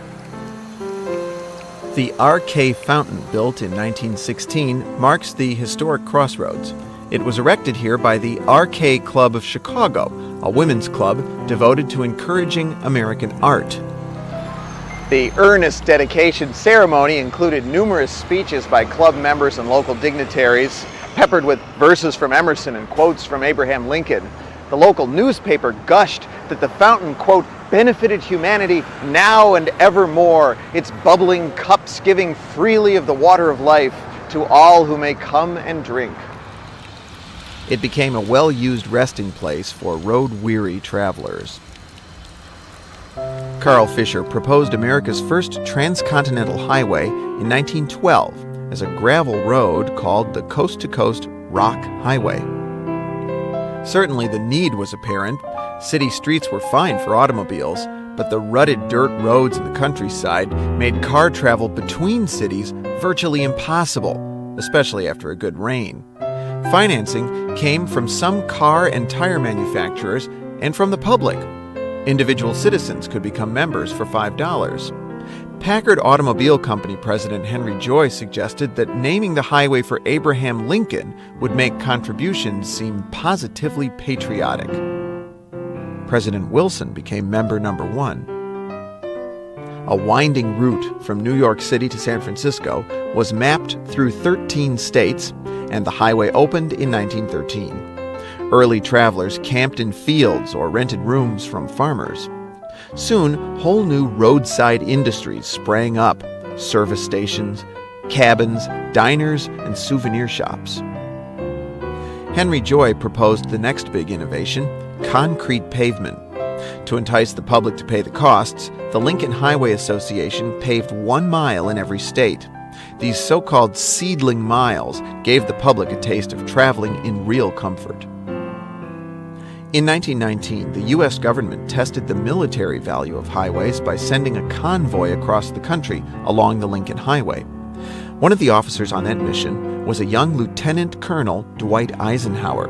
The R.K. Fountain, built in 1916, marks the historic crossroads. It was erected here by the R.K. Club of Chicago, a women's club devoted to encouraging American art. The earnest dedication ceremony included numerous speeches by club members and local dignitaries, peppered with verses from Emerson and quotes from Abraham Lincoln. The local newspaper gushed that the fountain, quote, benefited humanity now and evermore, its bubbling cups giving freely of the water of life to all who may come and drink. It became a well-used resting place for road-weary travelers. Carl Fisher proposed America's first transcontinental highway in 1912 as a gravel road called the Coast to Coast Rock Highway. Certainly the need was apparent. City streets were fine for automobiles, but the rutted dirt roads in the countryside made car travel between cities virtually impossible, especially after a good rain. Financing came from some car and tire manufacturers and from the public. Individual citizens could become members for $5. Packard Automobile Company President Henry Joy suggested that naming the highway for Abraham Lincoln would make contributions seem positively patriotic. President Wilson became member number 1. A winding route from New York City to San Francisco was mapped through 13 states, and the highway opened in 1913. Early travelers camped in fields or rented rooms from farmers. Soon, whole new roadside industries sprang up: service stations, cabins, diners, and souvenir shops. Henry Joy proposed the next big innovation: concrete pavement. To entice the public to pay the costs, the Lincoln Highway Association paved 1 mile in every state. These so-called seedling miles gave the public a taste of traveling in real comfort. In 1919, the U.S. government tested the military value of highways by sending a convoy across the country along the Lincoln Highway. One of the officers on that mission was a young Lieutenant Colonel Dwight Eisenhower.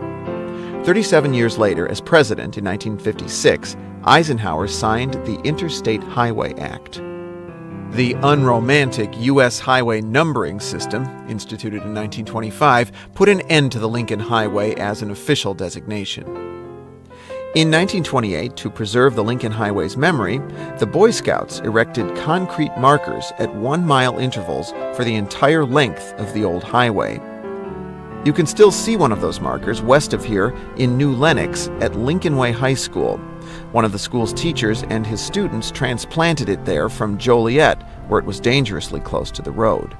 37 years later, as president in 1956, Eisenhower signed the Interstate Highway Act. The unromantic U.S. highway numbering system, instituted in 1925, put an end to the Lincoln Highway as an official designation. In 1928, to preserve the Lincoln Highway's memory, the Boy Scouts erected concrete markers at 1-mile intervals for the entire length of the old highway. You can still see one of those markers west of here in New Lenox at Lincoln Way High School. One of the school's teachers and his students transplanted it there from Joliet, where it was dangerously close to the road.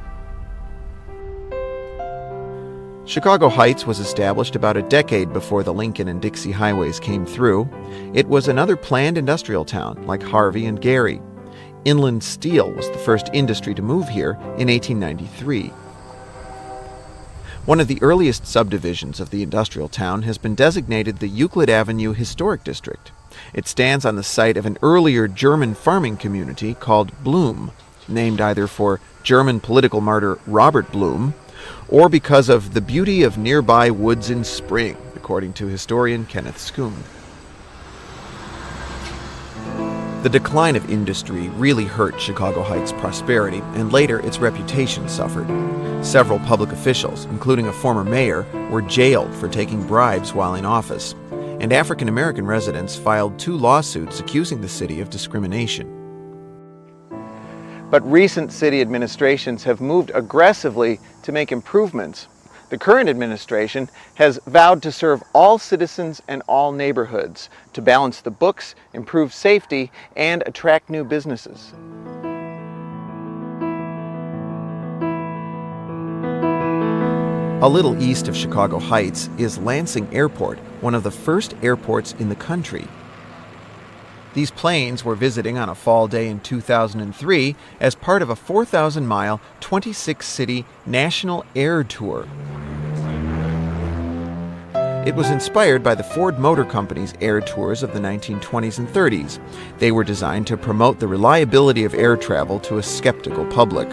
Chicago Heights was established about a decade before the Lincoln and Dixie highways came through. It was another planned industrial town like Harvey and Gary. Inland steel was the first industry to move here in 1893. One of the earliest subdivisions of the industrial town has been designated the Euclid Avenue Historic District. It stands on the site of an earlier German farming community called Blum, named either for German political martyr Robert Blum or because of the beauty of nearby woods in spring, according to historian Kenneth Schoon. The decline of industry really hurt Chicago Heights' prosperity, and later its reputation suffered. Several public officials, including a former mayor, were jailed for taking bribes while in office, and African American residents filed 2 lawsuits accusing the city of discrimination. But recent city administrations have moved aggressively to make improvements. The current administration has vowed to serve all citizens and all neighborhoods, to balance the books, improve safety, and attract new businesses. A little east of Chicago Heights is Lansing Airport, one of the first airports in the country. These planes were visiting on a fall day in 2003 as part of a 4,000-mile, 26-city national air tour. It was inspired by the Ford Motor Company's air tours of the 1920s and 30s. They were designed to promote the reliability of air travel to a skeptical public.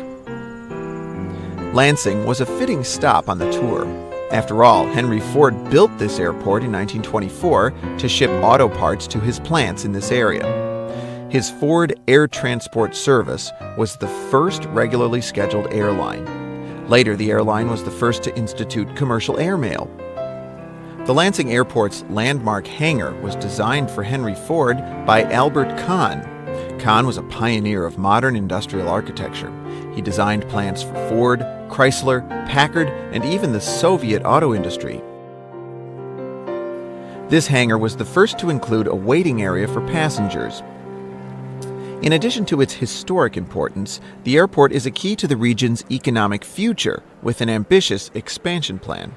Lansing was a fitting stop on the tour. After all, Henry Ford built this airport in 1924 to ship auto parts to his plants in this area. His Ford Air Transport Service was the first regularly scheduled airline. Later, the airline was the first to institute commercial airmail. The Lansing Airport's landmark hangar was designed for Henry Ford by Albert Kahn. Kahn was a pioneer of modern industrial architecture. He designed plants for Ford, Chrysler, Packard, and even the Soviet auto industry. This hangar was the first to include a waiting area for passengers. In addition to its historic importance, the airport is a key to the region's economic future with an ambitious expansion plan.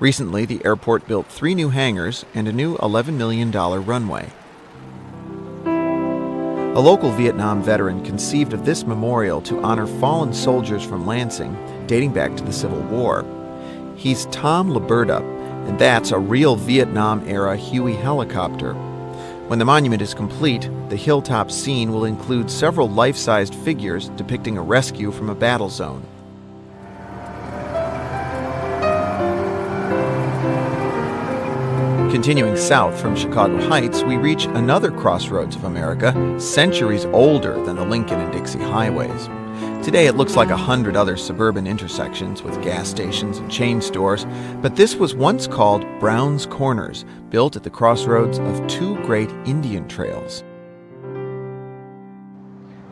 Recently, the airport built 3 new hangars and a new $11 million runway. A local Vietnam veteran conceived of this memorial to honor fallen soldiers from Lansing, dating back to the Civil War. He's Tom Liberta, and that's a real Vietnam-era Huey helicopter. When the monument is complete, the hilltop scene will include several life-sized figures depicting a rescue from a battle zone. Continuing south from Chicago Heights, we reach another crossroads of America, centuries older than the Lincoln and Dixie highways. Today it looks like 100 other suburban intersections with gas stations and chain stores, but this was once called Brown's Corners, built at the crossroads of 2 great Indian trails.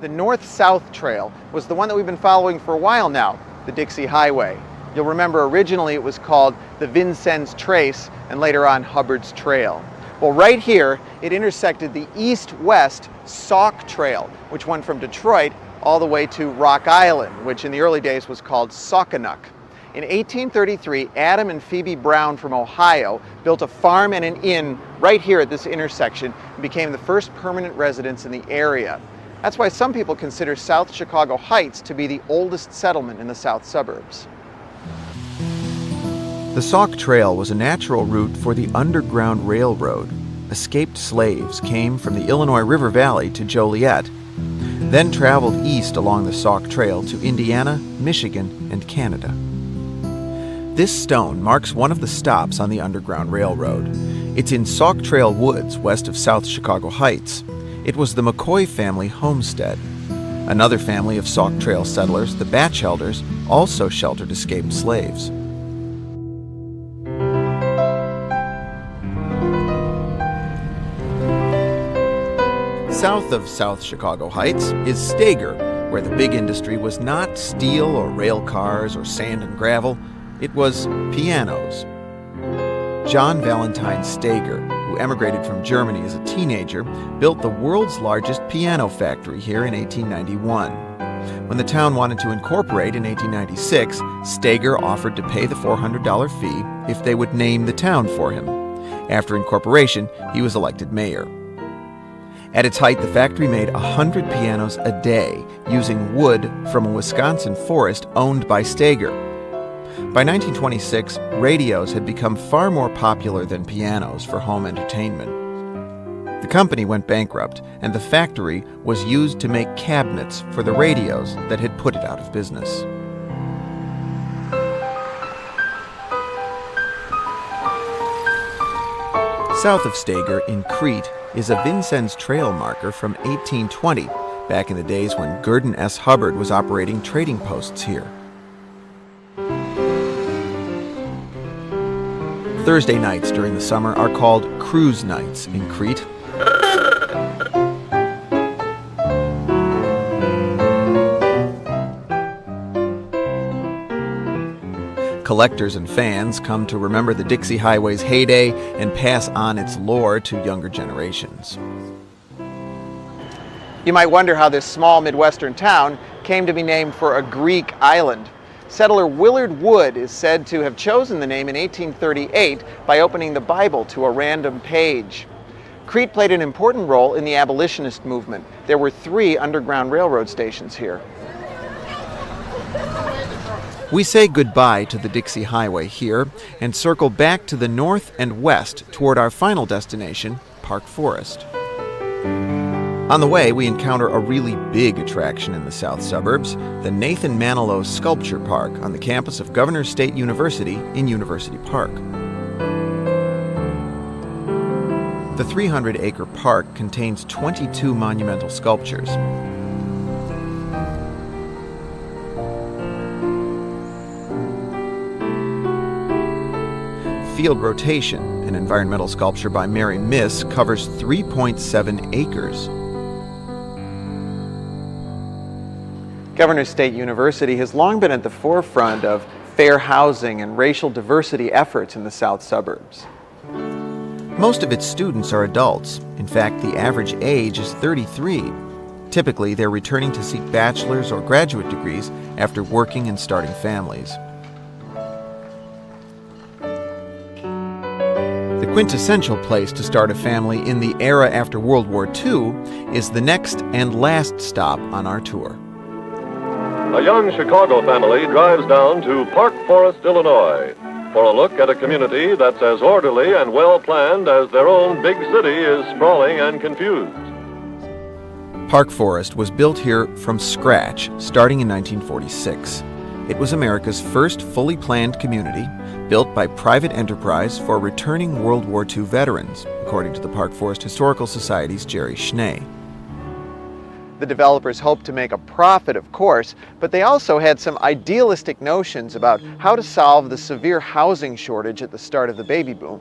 The north-south trail was the one that we've been following for a while now, the Dixie Highway. You'll remember originally it was called the Vincennes Trace and later on Hubbard's Trail. Well, right here it intersected the east-west Sauk Trail, which went from Detroit all the way to Rock Island, which in the early days was called Saukenuk. In 1833, Adam and Phoebe Brown from Ohio built a farm and an inn right here at this intersection and became the first permanent residents in the area. That's why some people consider South Chicago Heights to be the oldest settlement in the south suburbs. The Sauk Trail was a natural route for the Underground Railroad. Escaped slaves came from the Illinois River Valley to Joliet, then traveled east along the Sauk Trail to Indiana, Michigan, and Canada. This stone marks one of the stops on the Underground Railroad. It's in Sauk Trail Woods, west of South Chicago Heights. It was the McCoy family homestead. Another family of Sauk Trail settlers, the Batchelders, also sheltered escaped slaves. South of South Chicago Heights is Stager, where the big industry was not steel or rail cars or sand and gravel. It was pianos. John Valentine Stager, who emigrated from Germany as a teenager, built the world's largest piano factory here in 1891. When the town wanted to incorporate in 1896, Stager offered to pay the $400 fee if they would name the town for him. After incorporation, he was elected mayor. At its height, the factory made 100 pianos a day, using wood from a Wisconsin forest owned by Stager. By 1926, radios had become far more popular than pianos for home entertainment. The company went bankrupt, and the factory was used to make cabinets for the radios that had put it out of business. South of Stager, in Crete, is a Vincennes Trail marker from 1820, back in the days when Gurdon S. Hubbard was operating trading posts here. Thursday nights during the summer are called cruise nights in Crete. Collectors and fans come to remember the Dixie Highway's heyday and pass on its lore to younger generations. You might wonder how this small Midwestern town came to be named for a Greek island. Settler Willard Wood is said to have chosen the name in 1838 by opening the Bible to a random page. Crete played an important role in the abolitionist movement. There were 3 Underground Railroad stations here. We say goodbye to the Dixie Highway here and circle back to the north and west toward our final destination, Park Forest. On the way, we encounter a really big attraction in the south suburbs, the Nathan Manilow Sculpture Park on the campus of Governor State University in University Park. The 300-acre park contains 22 monumental sculptures. Field Rotation, an environmental sculpture by Mary Miss, covers 3.7 acres. Governor State University has long been at the forefront of fair housing and racial diversity efforts in the south suburbs. Most of its students are adults. In fact, the average age is 33. Typically, they're returning to seek bachelor's or graduate degrees after working and starting families. The quintessential place to start a family in the era after World War II is the next and last stop on our tour. A young Chicago family drives down to Park Forest, Illinois, for a look at a community that's as orderly and well-planned as their own big city is sprawling and confused. Park Forest was built here from scratch, starting in 1946. It was America's first fully planned community, built by private enterprise for returning World War II veterans, according to the Park Forest Historical Society's Jerry Schnee. The developers hoped to make a profit, of course, but they also had some idealistic notions about how to solve the severe housing shortage at the start of the baby boom.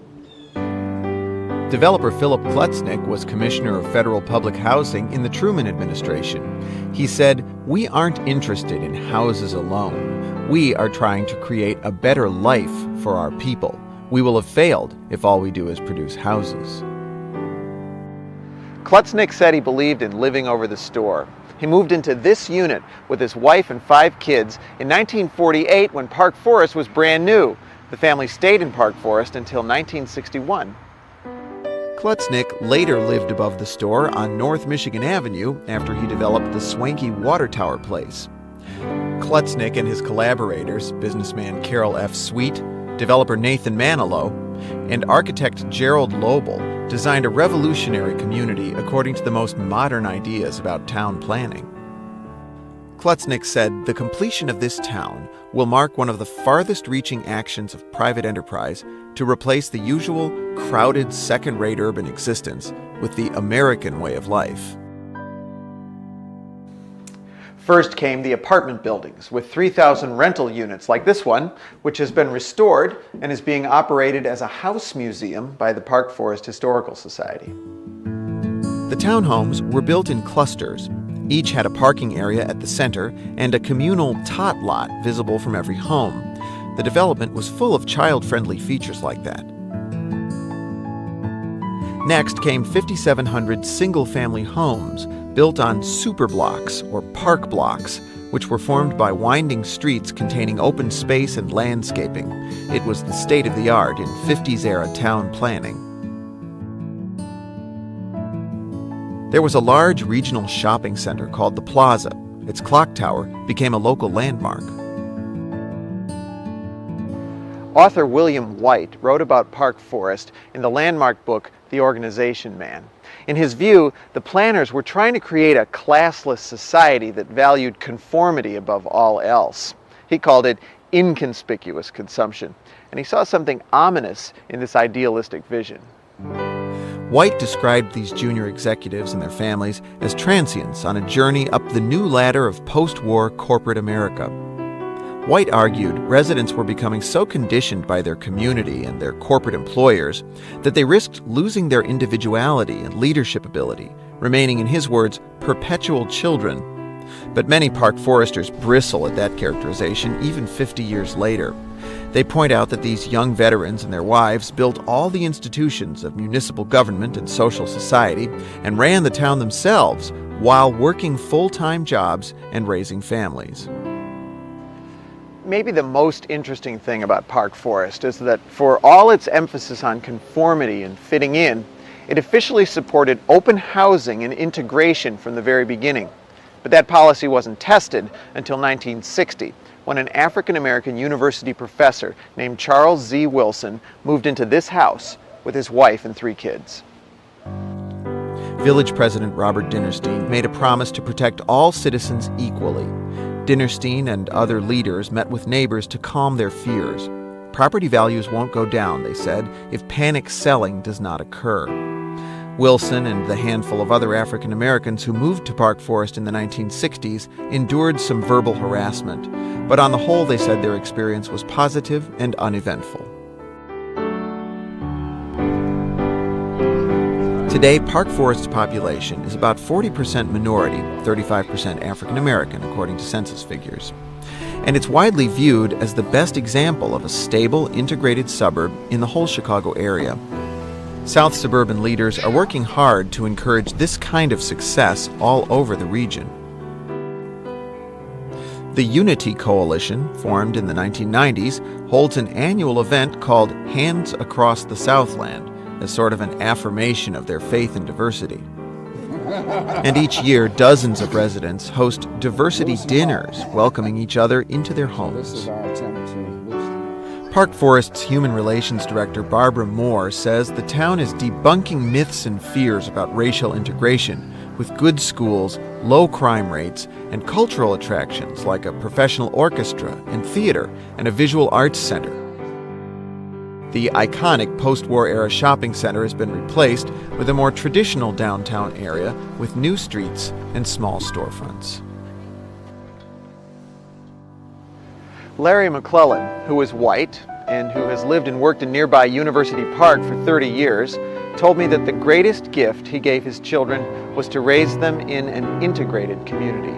Developer Philip Klutznick was Commissioner of Federal Public Housing in the Truman administration. He said, "We aren't interested in houses alone. We are trying to create a better life for our people. We will have failed if all we do is produce houses." Klutznick said he believed in living over the store. He moved into this unit with his wife and 5 kids in 1948 when Park Forest was brand new. The family stayed in Park Forest until 1961. Klutznick later lived above the store on North Michigan Avenue after he developed the swanky Water Tower place. Klutznick and his collaborators, businessman Carroll F. Sweet, developer Nathan Manilow, and architect Gerald Lobel, designed a revolutionary community according to the most modern ideas about town planning. Klutznick said the completion of this town will mark one of the farthest-reaching actions of private enterprise to replace the usual crowded second-rate urban existence with the American way of life. First came the apartment buildings with 3,000 rental units like this one, which has been restored and is being operated as a house museum by the Park Forest Historical Society. The townhomes were built in clusters. Each had a parking area at the center and a communal tot lot visible from every home. The development was full of child-friendly features like that. Next came 5,700 single-family homes built on superblocks or park blocks, which were formed by winding streets containing open space and landscaping. It was the state-of-the-art in 50s-era town planning. There was a large regional shopping center called the Plaza. Its clock tower became a local landmark. Author William White wrote about Park Forest in the landmark book The Organization Man. In his view, the planners were trying to create a classless society that valued conformity above all else. He called it inconspicuous consumption, and he saw something ominous in this idealistic vision. White described these junior executives and their families as transients on a journey up the new ladder of post-war corporate America. White argued residents were becoming so conditioned by their community and their corporate employers that they risked losing their individuality and leadership ability, remaining, in his words, perpetual children. But many Park Foresters bristle at that characterization even 50 years later. They point out that these young veterans and their wives built all the institutions of municipal government and social society and ran the town themselves while working full-time jobs and raising families. Maybe the most interesting thing about Park Forest is that for all its emphasis on conformity and fitting in, it officially supported open housing and integration from the very beginning. But that policy wasn't tested until 1960, when an African-American university professor named Charles Z. Wilson moved into this house with his wife and 3 kids. Village President Robert Dinerstein made a promise to protect all citizens equally. Dinerstein and other leaders met with neighbors to calm their fears. Property values won't go down, they said, if panic selling does not occur. Wilson and the handful of other African Americans who moved to Park Forest in the 1960s endured some verbal harassment, but on the whole they said their experience was positive and uneventful. Today, Park Forest's population is about 40% minority, 35% African American, according to census figures. And it's widely viewed as the best example of a stable, integrated suburb in the whole Chicago area. South suburban leaders are working hard to encourage this kind of success all over the region. The Unity Coalition, formed in the 1990s, holds an annual event called Hands Across the Southland, as sort of an affirmation of their faith in diversity. And each year, dozens of residents host diversity dinners, welcoming each other into their homes. Park Forest's Human Relations Director Barbara Moore says the town is debunking myths and fears about racial integration with good schools, low crime rates, and cultural attractions like a professional orchestra and theater and a visual arts center. The iconic post-war era shopping center has been replaced with a more traditional downtown area with new streets and small storefronts. Larry McClellan, who is white and who has lived and worked in nearby University Park for 30 years, told me that the greatest gift he gave his children was to raise them in an integrated community.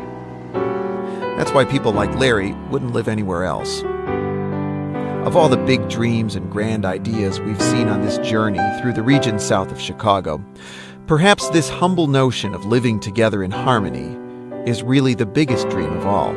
That's why people like Larry wouldn't live anywhere else. Of all the big dreams and grand ideas we've seen on this journey through the region south of Chicago, perhaps this humble notion of living together in harmony is really the biggest dream of all.